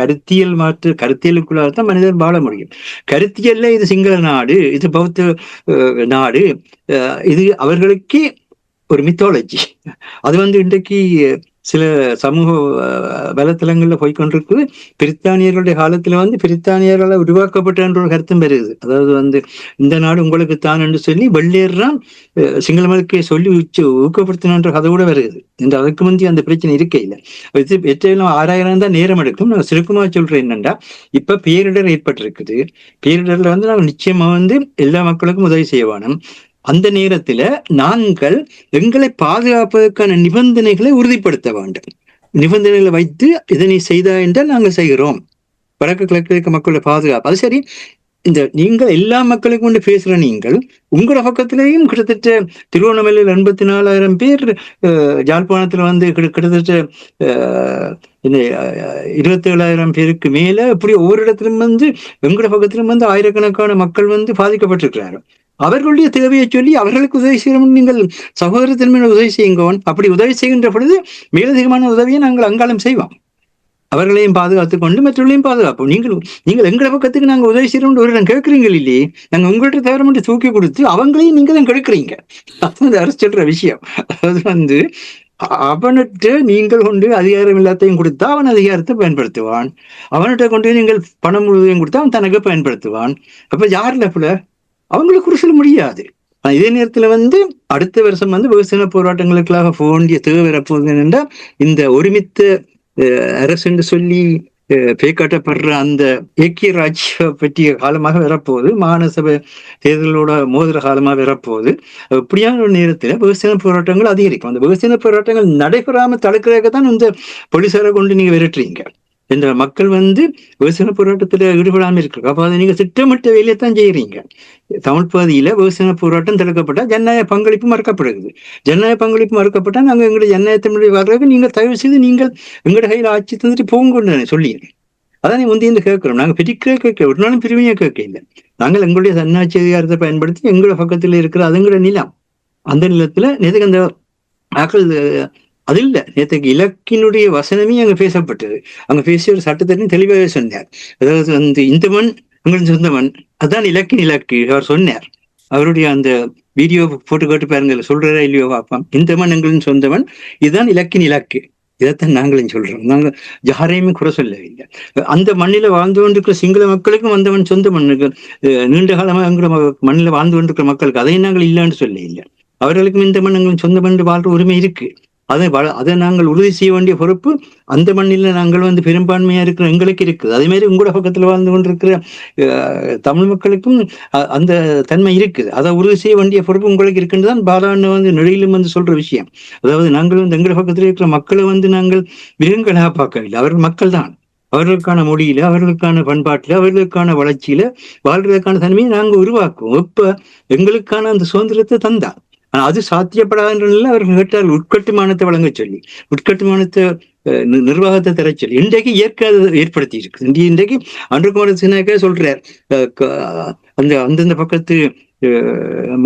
கருத்தியலுக்குள்ளால்தான் மனிதன் வாழ முடியும். கருத்தியல்ல இது சிங்கள நாடு, இது பௌத்த நாடு, இது அவர்களுக்கே ஒரு மித்தாலஜி. அது வந்து இன்றைக்கு சில சமூக வலைத்தளங்கள்ல போய்கொண்டிருக்குது. பிரித்தானியர்களுடைய காலத்துல வந்து பிரித்தானியர்களால் உருவாக்கப்பட்ட ஒரு கருத்தும் வருது. அதாவது வந்து இந்த நாடு உங்களுக்கு தான் என்று சொல்லி வெள்ளையர்தான் சிங்கள மக்களுக்கு சொல்லி ஊக்கப்படுத்தின கதை கூட வருது. இந்த அதுக்கு முந்தைய அந்த பிரச்சனை இருக்கையில் வெற்றியெல்லாம் 6000 தான் நேரம் எடுக்கும். நான் சுருக்கமா சொல்றேன் என்னண்டா, இப்ப பேரிடர் ஏற்பட்டிருக்குது. பேரிடர்ல வந்து நாங்கள் நிச்சயமா வந்து எல்லா மக்களுக்கும் உதவி செய்ய வேணும். அந்த நேரத்துல நாங்கள் எங்களை பாதுகாப்பதற்கான நிபந்தனைகளை உறுதிப்படுத்த வேண்டும். நிபந்தனைகளை வைத்து இதனை செய்தா என்றால் நாங்கள் செய்கிறோம். வடக்கு கிழக்கு மக்களோட பாதுகாப்பு அது சரி. இந்த நீங்கள் எல்லா மக்களுக்கும் கொண்டு பேசுற நீங்கள் உங்களோட பக்கத்திலேயும் கிட்டத்தட்ட திருவண்ணாமலையில் 84,000 பேர், யாழ்ப்பாணத்துல வந்து கிட்டத்தட்ட 27,000 பேருக்கு மேல, இப்படி ஒவ்வொரு இடத்திலும் வந்து எங்களோட பக்கத்திலும் வந்து ஆயிரக்கணக்கான மக்கள் வந்து பாதிக்கப்பட்டிருக்கிறாரு. அவர்களுடைய தேவையை சொல்லி அவர்களுக்கு உதவி செய்யணும். நீங்கள் சகோதரத்தன்மையான உதவி செய்யுங்கவன். அப்படி உதவி செய்கின்ற பொழுது மேலதிகமான உதவியை நாங்கள் அங்காலம் செய்வோம். அவர்களையும் பாதுகாத்துக் கொண்டு மற்றவர்களையும் பாதுகாப்போம். நீங்கள் எங்களை பக்கத்துக்கு நாங்கள் உதவி செய்யறோம் ஒரு இடம் கேட்கறீங்க இல்லையே, நாங்கள் உங்கள்கிட்ட தவிர மட்டும் தூக்கி கொடுத்து அவங்களையும் நீங்க தான் கெடுக்கிறீங்க. அது அரசு சொல்ற விஷயம். அதாவது வந்து அவன்கிட்ட நீங்கள் கொண்டு அதிகாரம் எல்லாத்தையும் கொடுத்தா அவன் அதிகாரத்தை பயன்படுத்துவான். அவன்கிட்ட கொண்டு நீங்கள் பணம் முழுவதையும் கொடுத்தா அவன் தனக்கு பயன்படுத்துவான். அப்ப யாருல போல அவங்களுக்கு குறி சொல்ல முடியாது. இதே நேரத்துல அடுத்த வருஷம் வெகுஜன போராட்டங்களுக்காக போக வேண்டிய தேவை வரப்போகுது என்றால் இந்த ஒருமித்த அரசு என்று சொல்லி பேக்காட்டப்படுற அந்த ஏக்கிய ராஜ்ய பற்றிய காலமாக வரப்போகுது. மாகாண சபை தேர்தலோட மோதிர காலமாக வரப்போகுது. இப்படியான ஒரு நேரத்துல வெகுஜன போராட்டங்கள் அதிகரிக்கும். அந்த வெகுஜன போராட்டங்கள் நடைபெறாம தடுக்கிறதுக்கு தான் இந்த போலீசாரை கொண்டு நீங்க விரட்டுறீங்க. இந்த மக்கள் வெகுஜன போராட்டத்துல ஈடுபடாம இருக்கு. அப்ப அதை நீங்க திட்டமிட்ட வேலையத்தான் செய்யறீங்க. தமிழ் பகுதியில வெகுஜன போராட்டம் தடுக்கப்பட்டா ஜனநாயக பங்களிப்பு மறுக்கப்படுகிறது. ஜனநாயக பங்களிப்பு மறுக்கப்பட்டா நாங்க எங்களுடைய ஜனநாயகத்தினுடைய வர்றதுக்கு நீங்க தயவு செய்து நீங்கள் எங்களோட கையில ஆட்சி தந்துட்டு போங்க சொல்லிடுறேன். அதான் முந்தைய கேட்கிறோம். நாங்க பிரிக்க கேட்க ஒரு நாளும் பிரிவினையா கேட்க இல்லை. நாங்கள் எங்களுடைய தன்னாட்சி அதிகாரத்தை பயன்படுத்தி எங்களோட பக்கத்துல இருக்கிற அதுங்களோட நிலம், அந்த நிலத்துல நேற்றுக்கு அந்த ஆக்கள் அது இல்ல, நேற்றுக்கு இலக்கினுடைய வசனமே அங்க பேசப்பட்டது. அங்க பேசிய ஒரு சட்டத்திலையும் தெளிவாக சொன்னார். அதாவது இந்த மண் உங்களின் சொந்த மண், அதான் இலக்கின் இலக்கு அவர் சொன்னார். அவருடைய அந்த வீடியோ போட்டு கேட்டு பாருங்க, சொல்றதா இல்லையோ பார்ப்போம். இந்த மண் எங்களின் சொந்த மண், இதுதான் இலக்கின் இலக்கு. இதைத்தான் நாங்களும் சொல்றோம். நாங்க யாரையுமே குறை சொல்லவில்லை. அந்த மண்ணில வாழ்ந்து கொண்டிருக்கிற சிங்கள மக்களுக்கும் அந்த மண் சொந்த மண்ணுக்கு, நீண்ட காலமாக அங்கிற மண்ணில வாழ்ந்து கொண்டிருக்கிற மக்களுக்கு அதையும் நாங்கள் இல்லைன்னு சொல்ல இல்லை. அவர்களுக்கும் இந்த மண் எங்களின் சொந்த மண் வாழ்ற உரிமை இருக்கு. அதை நாங்கள் உறுதி செய்ய வேண்டிய பொறுப்பு அந்த மண்ணில நாங்கள் பெரும்பான்மையா இருக்கிற எங்களுக்கு இருக்குது. அதே மாதிரி உங்களோட பக்கத்துல வாழ்ந்து கொண்டிருக்கிற தமிழ் மக்களுக்கும் அந்த தன்மை இருக்குது. அதை உறுதி செய்ய வேண்டிய பொறுப்பு உங்களுக்கு இருக்குன்னுதான் பாலாண்ண நிலையிலும் சொல்ற விஷயம். அதாவது நாங்கள் எங்களோட பக்கத்துல இருக்கிற மக்களை நாங்கள் மிருகங்களாக பார்க்கவில்லை. அவர்கள் மக்கள் தான். அவர்களுக்கான மொழியில, அவர்களுக்கான பண்பாட்டுல, அவர்களுக்கான வளர்ச்சியில வாழ்றதுக்கான தன்மையை நாங்கள் உருவாக்குவோம். இப்ப எங்களுக்கான அந்த சுதந்திரத்தை தந்தா அது சாத்தியப்படாத அவர்கள் கேட்டார்கள் உட்கட்டுமானத்தை வழங்க சொல்லி, உட்கட்டுமானத்தை நிர்வாகத்தை தர சொல்லி. இன்றைக்கு இயற்கை ஏற்படுத்தி இருக்கு. இன்றைக்கு அன்றுகுமார சின்னக்கே சொல்றார், அந்தந்த பக்கத்து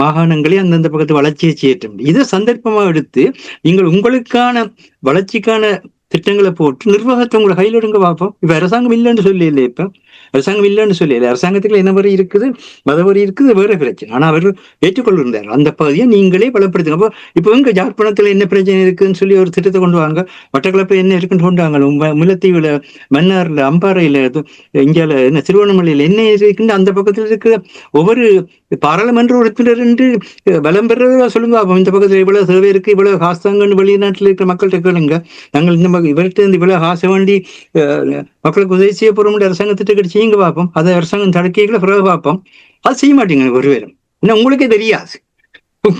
மாகாணங்களே அந்தந்த பக்கத்து வளர்ச்சியை செய்யட்டும். இதை சந்தர்ப்பமா எடுத்து நீங்கள் உங்களுக்கான வளர்ச்சிக்கான திட்டங்களை போட்டு நிர்வாகத்தை உங்களை கையில் எடுங்க பார்ப்போம். இப்ப அரசாங்கம் இல்லைன்னு சொல்லி இல்லை. இப்ப அரசாங்கம் இல்லைன்னு சொல்லல. அரசாங்கத்துக்குள்ள என்ன வரி இருக்குது, மத வரி இருக்குது, வேற பிரச்சனை. ஆனா அவர் ஏற்றுக்கொள்ளிருந்தார். அந்த பகுதியை நீங்களே பலப்படுத்துங்க. அப்போ இப்ப எங்க ஜாழ்ப்பாணத்துல என்ன பிரச்சனை இருக்குன்னு சொல்லி ஒரு திட்டத்தை கொண்டு வாங்க. மட்டக்களப்பில் என்ன இருக்குன்னு கொண்டு வாங்க. முல்லைத்தீவுல, மன்னார்ல, அம்பாறையில, இந்தியால என்ன திருவண்ணாமலையில என்ன இருக்குன்னு அந்த பக்கத்துல இருக்கிற ஒவ்வொரு பாராளுமன்ற உறுப்பினர் என்று பலம் பெறதா சொல்லுங்க. அப்போ இந்த பக்கத்துல இவ்வளவு சேவை இருக்கு, இவ்வளவு காசாங்கன்னு வெளிநாட்டுல இருக்கிற மக்கள்கிட்ட கேளுங்க. நாங்கள் இந்த இவர்கிட்ட இருந்து இவ்வளவு காசை வேண்டி மக்களுக்கு உதவி செய்ய போறோம் அரசாங்கத்திட்ட செய்யுங்க பார்ப்போம். அதை அரசாங்கம் தடுக்கைகளை பிறகு பார்ப்போம். அது செய்ய மாட்டீங்க ஒருவேரும். ஏன்னா உங்களுக்கே தெரியாது.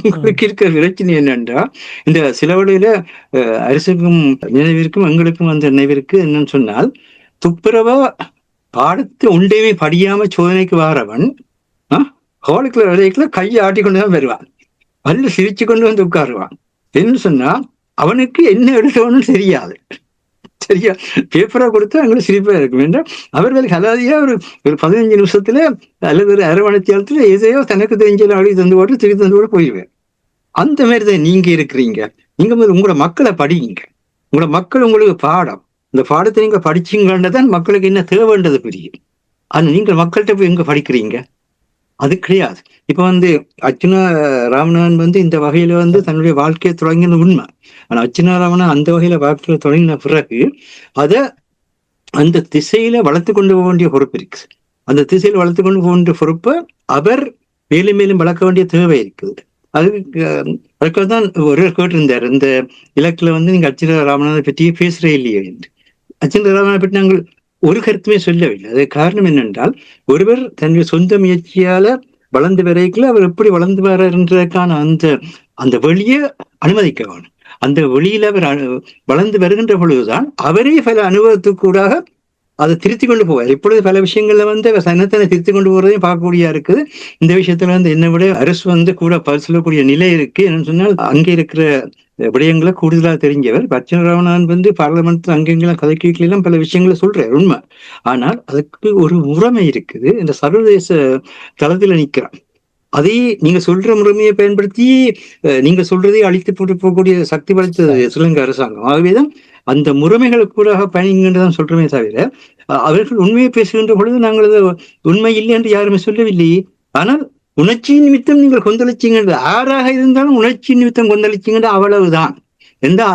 உங்களுக்கு இருக்கிற பிரச்சனை என்னன்றா, இந்த சிலவழியில அரசுக்கும் நினைவிற்கும் எங்களுக்கும் அந்த நினைவிற்கு என்னன்னு சொன்னால், துப்புரவா பாடத்தை உண்டையுமே படியாம சோதனைக்கு வாரவன் ஹோலுக்குள்ள விளையாட்டுல கையை ஆட்டி கொண்டுதான் வருவான். வந்து சிரிச்சு கொண்டு உட்காருவான். என்ன சொன்னா அவனுக்கு என்ன எழுதணும்னு தெரியாது. சரியா, பேப்பரா கொடுத்தா அவங்களுக்கு சிரிப்பா இருக்கும். என்றால் அவர்களுக்கு அதாதியா ஒரு 15 நிமிஷத்துல அல்லது ஒரு அரை மணித்தியாலத்துல எதையோ தனக்கு தெரிஞ்சல அழி தந்து போட்டு திருப்பி தந்து கூட போயிடுவேன். அந்த மாதிரிதான் நீங்க இருக்கிறீங்க. நீங்க உங்களோட மக்களை படிங்க. உங்களோட மக்கள் உங்களுக்கு பாடம், இந்த பாடத்தை நீங்க படிச்சீங்கன்றதான் மக்களுக்கு என்ன தேவைன்றது புரியும். ஆனா நீங்க மக்கள்கிட்ட போய் எங்க படிக்கிறீங்க? அது கிடையாது. இப்ப அர்ச்சுனா ராமநாதன் இந்த வகையில தன்னுடைய வாழ்க்கையை தொடங்கின உண்மை. ஆனா அர்ச்சுனா ராமநாதன் அந்த வகையில வாழ்க்கையை தொடங்கின பிறகு அதை அந்த திசையில வளர்த்து கொண்டு போக வேண்டிய பொறுப்பு இருக்கு. அந்த திசையில வளர்த்து கொண்டு போக வேண்டிய பொறுப்பை அவர் மேலும் மேலும் வளர்க்க வேண்டிய தேவை இருக்குது. அதுக்காக தான் ஒரு கேட்டிருந்தார், இந்த இலக்குல நீங்க அர்ச்சுனா ராமநாதனை பற்றி பேசுறே இல்லையே என்று. அர்ச்சுனா ராமநாதனை பற்றி நாங்கள் ஒரு கருத்துமே சொல்லவில்லை. அது காரணம் என்னென்றால், ஒருவர் தன்னுடைய சொந்த முயற்சியால வளர்ந்து வரைக்குள்ள அவர் எப்படி வளர்ந்து வர்றதுக்கான அந்த வழியை அனுமதிக்க வேணும். அந்த வழியில அவர் வளர்ந்து வருகின்ற பொழுதுதான் அவரே பல அனுபவத்துக்கூடாக அதை திருத்தி கொண்டு போவார். இப்பொழுது பல விஷயங்கள்ல அவர் சனத்தனை திருத்தி கொண்டு போறதையும் பார்க்கக்கூடியா இருக்குது. இந்த விஷயத்துல என்னை விட அரசு கூட சொல்லக்கூடிய நிலை இருக்கு. என்னன்னு சொன்னால், அங்கே இருக்கிற விடயங்களை கூடுதலாக தெரிஞ்சவர். அர்ச்சுனா ராமநாதன் பார்லிமெண்ட் அங்கெங்கெல்லாம் கதைக்கலாம் பல விஷயங்களை சொல்றாரு, உண்மை. ஆனால் அதுக்கு ஒரு முறைமை இருக்குது. இந்த சர்வதேச தளத்துல நிக்கிறான். அதே நீங்க சொல்ற முறைமையை பயன்படுத்தி நீங்க சொல்றதை அழித்து போட்டு போகக்கூடிய சக்தி படைத்த ஸ்ரீலங்கா அரசாங்கம். ஆகவேதான் அந்த முறைமைகளுக்கு கூட பயணிங்கன்றதான் சொல்றமே தவிர, அவர்கள் உண்மையை பேசுகின்ற பொழுது நாங்கள் உண்மை இல்லை என்று யாருமே சொல்லவில்லையே. ஆனால் உணர்ச்சி நிமித்தம் நீங்கள் கொந்தளிச்சீங்க, யாராக இருந்தாலும் உணர்ச்சி நிமித்தம் கொந்தளிச்சீங்க, அவ்வளவுதான்.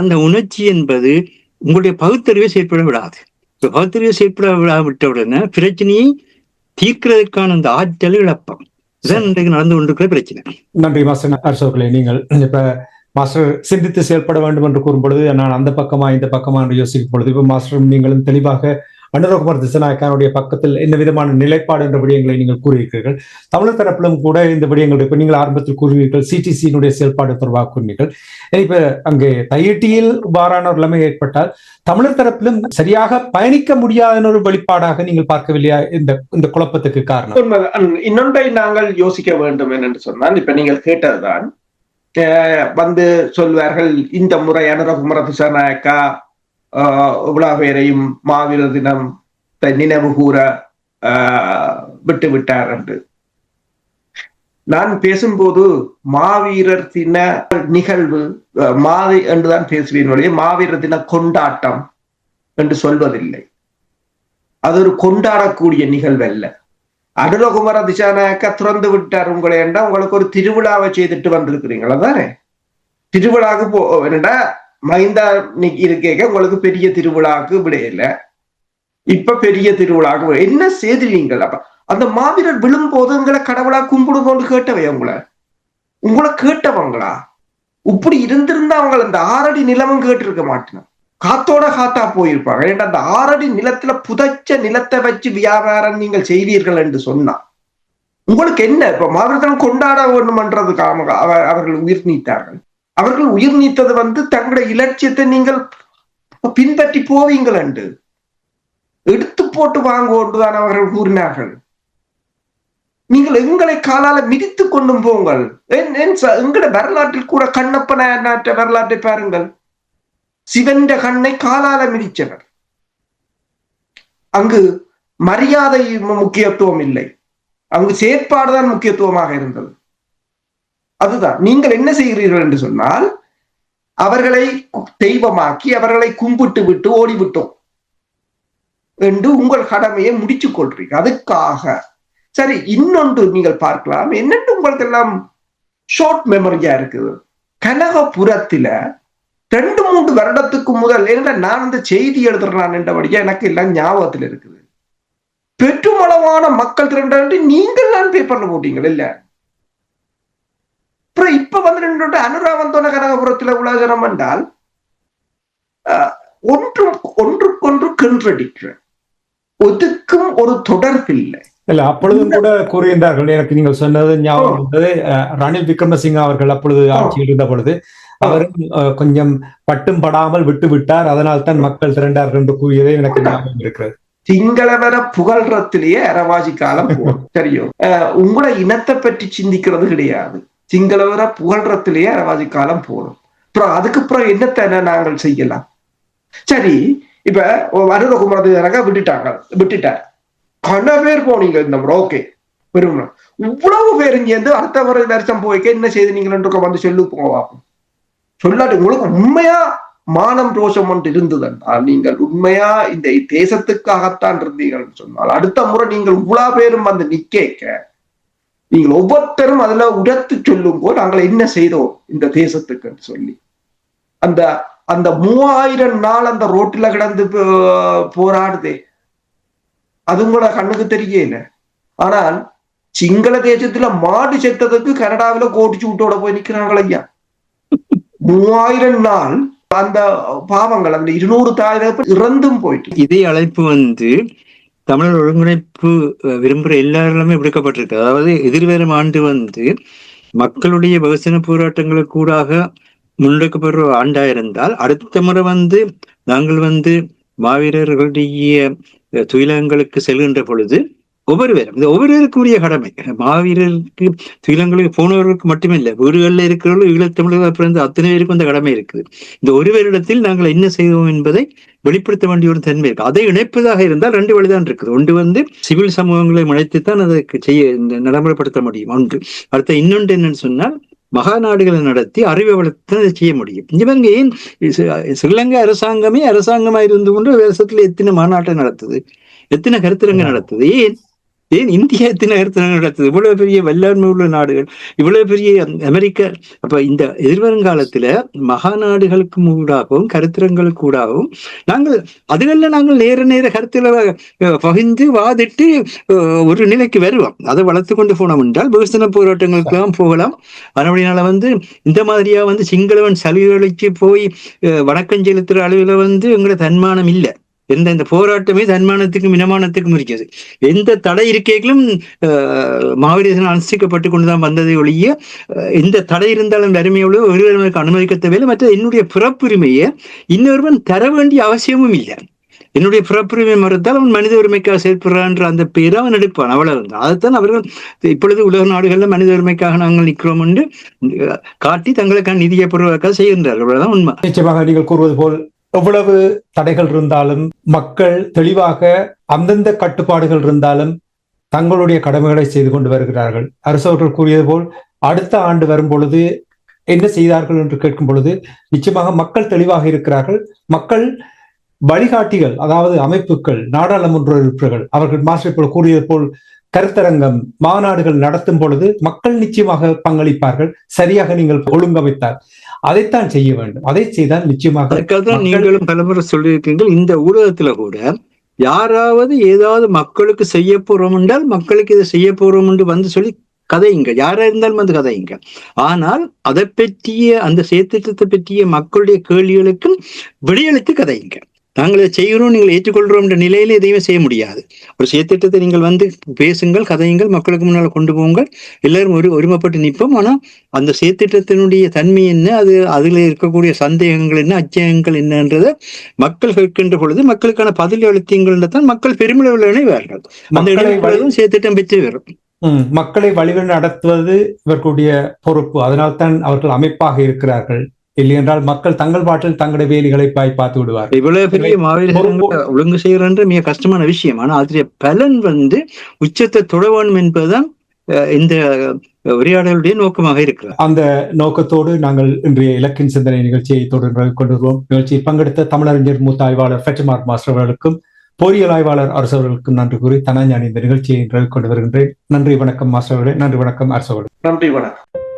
அந்த உணர்ச்சி என்பது உங்களுடைய பகுத்தறிவை செயற்பட விடாது. பகுத்தறிவை செயற்பட விட்டவுடனே பிரச்சனையை தீர்க்கிறதுக்கான அந்த ஆற்றல் இழப்பம். இதுதான் இன்றைக்கு நடந்து கொண்டிருக்கிற பிரச்சனை. நன்றி மாஸ்டர் அரசோர்களே. நீங்கள் இப்ப மாஸ்டர் சிந்தித்து செயல்பட வேண்டும் என்று கூறும் பொழுது நான் அந்த பக்கமா இந்த பக்கமா என்று யோசிக்கும் பொழுது இப்ப மாஸ்டர் நீங்களும் தெளிவாக அனுரகுமார் திசாநாயக்கனுடைய பக்கத்தில் என்ன விதமான நிலைப்பாடு என்ற விடயங்களை நீங்கள் கூறியிருக்கிறீர்கள். தமிழர் தரப்பிலும் கூட இந்த விடயங்கள் இப்ப நீங்கள் ஆரம்பத்தில் கூறுவீர்கள் சிடிசியினுடைய செயல்பாடு தொடர்பாக கூறினீர்கள். இப்ப அங்கே தையிட்டியில் இவ்வாறான ஒரு நிலைமை ஏற்பட்டால் தமிழர் தரப்பிலும் சரியாக பயணிக்க முடியாத ஒரு வெளிப்பாடாக நீங்கள் பார்க்கவில்லையா இந்த குழப்பத்துக்கு காரணம்? இன்னொன்றை நாங்கள் யோசிக்க வேண்டும் என்று சொன்னால், இப்ப நீங்கள் கேட்டதுதான் வந்து சொல்வார்கள் இந்த முறை அனுரகுமார் திசாநாயக்கா இவ்வளவு பேரையும் மாவீரர் தினம் நினைவு கூற விட்டு விட்டார் என்று. நான் பேசும்போது மாவீரர் தின நிகழ்வு என்றுதான் பேசுவேன், மாவீரர் தின கொண்டாட்டம் என்று சொல்வதில்லை. அது ஒரு கொண்டாடக்கூடிய நிகழ்வு அல்ல. அனுரகுமார திசாநாயக்கா திறந்து விட்டார் உங்களை என்றால் உங்களுக்கு ஒரு திருவிழாவை செய்துட்டு வந்திருக்கிறீங்களா தானே? திருவிழாவுக்கு என்னடா மஹிந்தா இருக்கேங்க உங்களுக்கு பெரிய திருவிழாவுக்கு விடையில, இப்ப பெரிய திருவிழாவுக்கு என்ன செய்திருவீங்கள்? அப்ப அந்த மாவீரர் விழும்போது உங்களை கடவுளா கும்பிடுங்கன்னு கேட்டவை உங்களை கேட்டவங்களா? இப்படி இருந்திருந்தா அவங்க அந்த 6 அடி நிலமும் கேட்டிருக்க மாட்டேன், காத்தோட காத்தா போயிருப்பாங்க. ஏன்னா அந்த 6 அடி நிலத்துல புதைச்ச நிலத்தை வச்சு வியாபாரம் நீங்கள் செய்வீர்கள் என்று சொன்னா உங்களுக்கு என்ன? இப்ப மாவீரர் கொண்டாட வேண்டும்ன்றதுக்காக அவர்கள் உயிர் நீத்தார்கள். அவர்கள் உயிர் நீத்தது தங்களுடைய இலட்சியத்தை நீங்கள் பின்பற்றி போவீங்கள் என்று எடுத்து போட்டு வாங்குவோன்றுதான் அவர்கள் கூறினார்கள். நீங்கள் எங்களை காலால மிதித்து கொண்டும் போங்கள். எங்களை வரலாற்றில் கூட கண்ணப்பன வரலாற்றை பாருங்கள். சிவந்த கண்ணை காலால மிதிச்சவர். அங்கு மரியாதை முக்கியத்துவம் இல்லை, அங்கு செயற்பாடுதான் முக்கியத்துவமாக இருந்தது. அதுதான் நீங்கள் என்ன செய்கிறீர்கள் என்று சொன்னால், அவர்களை தெய்வமாக்கி அவர்களை கும்பிட்டு விட்டு ஓடிவிட்டோம் என்று உங்கள் கடமையை முடிச்சுக் கொள்றீங்க. அதுக்காக சரி, இன்னொன்று நீங்கள் பார்க்கலாம், என்னென்று உங்களுக்கு எல்லாம் ஷார்ட் மெமரியா இருக்குது. கனகபுரத்தில 2-3 வருடத்துக்கு முதல் நான் அந்த செய்தி எழுதுறான் என்றபடியா எனக்கு எல்லாம் ஞாபகத்தில் இருக்குது. பெற்றுமளவான மக்கள் திரண்டு நீங்கள் தான் பேப்பர்ல போட்டீங்கள் இல்ல? அப்புறம் இப்ப அனுராவந்தோன கனகபுரத்துல உலகம் என்றால் ஒன்றுக்கொன்று கண்ட்ரடிக்ட், ஒதுக்கும் ஒரு தொடர்பு இல்லை. இல்ல அப்பொழுதும் கூட கூறுகின்றார்கள், எனக்கு நீங்கள் சொன்னது ஞாபகம் இருந்தது, ரணில் விக்ரமசிங்க அவர்கள் அப்பொழுது ஆட்சியில் இருந்த பொழுது அவரும் கொஞ்சம் பட்டும் படாமல் விட்டு விட்டார், அதனால் தான் மக்கள் திரண்டார்கள் என்று கூறியதே எனக்கு ஞாபகம் இருக்கிறது. சிங்களவர புகழ்றத்திலேயே அரவாசி காலம் போகும். தெரியும், உங்களை இனத்தை பற்றி சிந்திக்கிறது கிடையாது. சிங்களவர புகழ்றத்திலேயே அரவாசி காலம் போடும். அப்புறம் அதுக்கப்புறம் என்னத்தை நாங்கள் செய்யலாம்? சரி, இப்ப அனுரகுமார் விட்டுட்டார், கன பேர் போனீங்க இந்த முறை, ஓகே விரும்பணும். இவ்வளவு பேரும் சேர்ந்து அடுத்த வருஷம் போய்க்க என்ன செய்து நீங்கள் வந்து சொல்லு போவாக்கும் சொல்லாட்டு. உங்களுக்கு உண்மையா மானம் ரோஷம் ஒன்று இருந்தது என்றால், நீங்கள் உண்மையா இந்த தேசத்துக்காகத்தான் இருந்தீர்கள் சொன்னால், அடுத்த முறை நீங்கள் இவ்வளவு பேரும் வந்து நிக்க நீங்கள் ஒவ்வொருத்தரும் அதுல உடத்து சொல்லும் போது நாங்கள் என்ன செய்தோம் இந்த தேசத்துக்கு சொல்லி, அந்த 3000 நாள் அந்த ரோட்டில கிடந்து போராடுதே, அது உங்களோட கண்ணுக்கு தெரியல. ஆனால் சிங்கள தேசத்துல மாடு செத்ததுக்கு கனடாவில கோட்டிச்சு விட்டோட போய் நிக்கிறாங்கள ஐயா. 3000 நாள் அந்த பாவங்கள், அந்த 200 தாயிரம் இறந்தும் போயிட்டு. இதே அழைப்பு தமிழர் ஒருங்கிணைப்பு விரும்புகிற எல்லாருமே விடுக்கப்பட்டிருக்கு. அதாவது எதிர்வரும் ஆண்டு மக்களுடைய வெகுஜன போராட்டங்களுக்கு கூடாக முன்னெடுக்கப்படுற ஆண்டா இருந்தால், அடுத்த முறை நாங்கள் மாவீரர்களுடைய துயிலங்களுக்கு செல்கின்ற பொழுது ஒவ்வொருவருக்குரிய கடமை, மாவீரருக்கு துயிலங்களுக்கு போனவர்களுக்கு மட்டுமில்லை, வீடுகளில் இருக்கிறவர்கள் ஈழத்தமிழர்கள் பிறந்த அத்தனை பேருக்கும் அந்த கடமை இருக்குது. இந்த ஒரு வருடத்தில் நாங்கள் என்ன செய்வோம் என்பதை வெளிப்படுத்த வேண்டிய ஒரு தன்மை இருக்கு. அதை இணைப்பதாக இருந்தால் 2 வழிதான் இருக்குது. ஒன்று சிவில் சமூகங்களை இணைத்துத்தான் அதை நடைமுறைப்படுத்த முடியும். ஒன்று. அடுத்த இன்னொன்று என்னன்னு சொன்னால், மகாநாடுகளை நடத்தி அறிவை வளர்த்து அதை செய்ய முடியும். இவங்க ஏன் ஸ்ரீலங்கா அரசாங்கமா இருந்து கொண்டு தேசத்துல எத்தனை மாநாட்டை நடத்துது, எத்தனை கருத்தரங்க நடத்துது? ஏன் ஏன் இந்தியா எத்தனை நடத்துது? இவ்வளவு பெரிய வல்லாண்மை உள்ள நாடுகள், இவ்வளவு பெரிய அமெரிக்கா. அப்ப இந்த எதிர்வருங்காலத்துல மகாநாடுகளுக்கு ஊடாகவும் கருத்தரங்களுக்கு ஊடாகவும் நாங்கள் நேர கருத்துல பகிர்ந்து வாதிட்டு ஒரு நிலைக்கு வருவோம். அதை வளர்த்து கொண்டு போனோம் என்றால் வெகுசன போராட்டங்களுக்கு எல்லாம் போகலாம். அதனால இந்த மாதிரியா சிங்களவன் சலுகைகளுக்கு போய் வணக்கம் செலுத்துற அளவுல எங்களை தன்மானம் இல்லை. இந்த போராட்டமே தன்மானத்துக்கும் இனமானத்துக்கும் இருக்கிறது. எந்த தடை இருக்கைகளும் மாவீரர்கள் அனுஷ்டிக்கப்பட்டு கொண்டுதான் வந்ததை ஒழிய எந்த தடை இருந்தாலும் வறுமையோடு ஒருவருக்கு அனுமதிக்க தேவையில்லை. மற்ற என்னுடைய பிறப்புரிமையை இன்னொருவன் தர வேண்டிய அவசியமும் இல்லை. என்னுடைய பிறப்புரிமை மறுத்தால் அவன் மனித உரிமைக்காக செயற்படுறான்ற அந்த பேரை அவன் எடுப்பான். அவ்வளவு. அதைத்தான் அவர்கள் இப்பொழுது உலக நாடுகள்ல மனித உரிமைக்காக நாங்கள் நிற்கிறோம் என்று காட்டி தங்களுக்கான நிதியை பெறுவதற்காக செய்கின்றார்கள். அவ்வளவுதான் உண்மை. நிச்சயமாக நீங்கள் கூறுவது போல் எவ்வளவு தடைகள் இருந்தாலும் மக்கள் தெளிவாக அந்தந்த கட்டுப்பாடுகள் இருந்தாலும் தங்களுடைய கடமைகளை செய்து கொண்டு வருகிறார்கள். அரசு அவர்கள் கூறியது போல் அடுத்த ஆண்டு வரும் பொழுது என்ன செய்தார்கள் என்று கேட்கும் பொழுது நிச்சயமாக மக்கள் தெளிவாக இருக்கிறார்கள். மக்கள் வழிகாட்டிகள், அதாவது அமைப்புகள், நாடாளுமன்ற உறுப்பினர்கள் அவர்கள் மாஸ்டர் கூறியது போல் கருத்தரங்கம் மாநாடுகள் நடத்தும் பொழுது மக்கள் நிச்சயமாக பங்களிப்பார்கள். சரியாக நீங்கள் ஒழுங்கமைத்தார் அதைத்தான் செய்ய வேண்டும். அதை செய்தால் நிச்சயமாக. நீங்களும் பலமுறை சொல்லியிருக்கீர்கள். இந்த ஊடகத்துல கூட யாராவது ஏதாவது மக்களுக்கு செய்ய போறோம் என்றால் மக்களுக்கு இதை செய்ய போறோம் என்று சொல்லி கதையுங்க. யாரா இருந்தாலும் கதையுங்க. ஆனால் அதை பற்றிய அந்த செயற்திட்டத்தை பற்றிய மக்களுடைய கேள்விகளுக்கும் விடையளித்து கதையுங்க. நாங்கள் இதை செய்கிறோம், நீங்கள் ஏற்றுக்கொள்றோம் என்ற நிலையில எதையுமே செய்ய முடியாது. ஒரு செயற்திட்டத்தை நீங்கள் பேசுங்கள், கதையுங்கள், மக்களுக்கு முன்னால் கொண்டு போங்கள், எல்லாரும் ஒருமைப்பட்டு நிற்போம். ஆனா அந்த செயற்திட்டத்தினுடைய தன்மை என்ன, அதுல இருக்கக்கூடிய சந்தேகங்கள் என்ன, அச்சயங்கள் என்னன்றதை மக்கள் கேட்கின்ற பொழுது மக்களுக்கான பதில் அளித்தீங்கள் தான் மக்கள் பெருமளவில் இணைவார்கள். அந்த இடைவெளியும் செயற்திட்டம் பெற்று வரும். மக்களை வழிவழி நடத்துவது இவர்களுடைய பொறுப்பு. அதனால்தான் அவர்கள் அமைப்பாக இருக்கிறார்கள். இல்லை என்றால் மக்கள் தங்கள் பாட்டில் தங்களுடைய வேலைகளை பார்த்து விடுவார். இவ்வளவு பெரிய மாவீரர்கள் ஒழுங்கு செய்யறது மிக கஷ்டமான விஷயம். ஆனா அதனுடைய பலன் உச்சத்தை தொட வேண்டும் என்பதுதான் இந்த உரையாடலுடைய நோக்கமாக இருக்கிறார். அந்த நோக்கத்தோடு நாங்கள் இன்றைய இலக்கின் சிந்தனை நிகழ்ச்சியை தொடர்ந்து கொண்டு வருவோம். நிகழ்ச்சியில் பங்கெடுத்த தமிழறிஞர் மூத்த ஆய்வாளர் ஃபெட்மார்க் மாஸ்டர் அவர்களுக்கும் பொறியியல் ஆய்வாளர் அரசு அவர்களுக்கும் நன்றி கூறி தனஞானி இந்த நிகழ்ச்சியை கொண்டு வருகின்றேன். நன்றி, வணக்கம் மாஸ்டர் அவர்களே. நன்றி, வணக்கம் அரசு அவர்களே. நன்றி, வணக்கம்.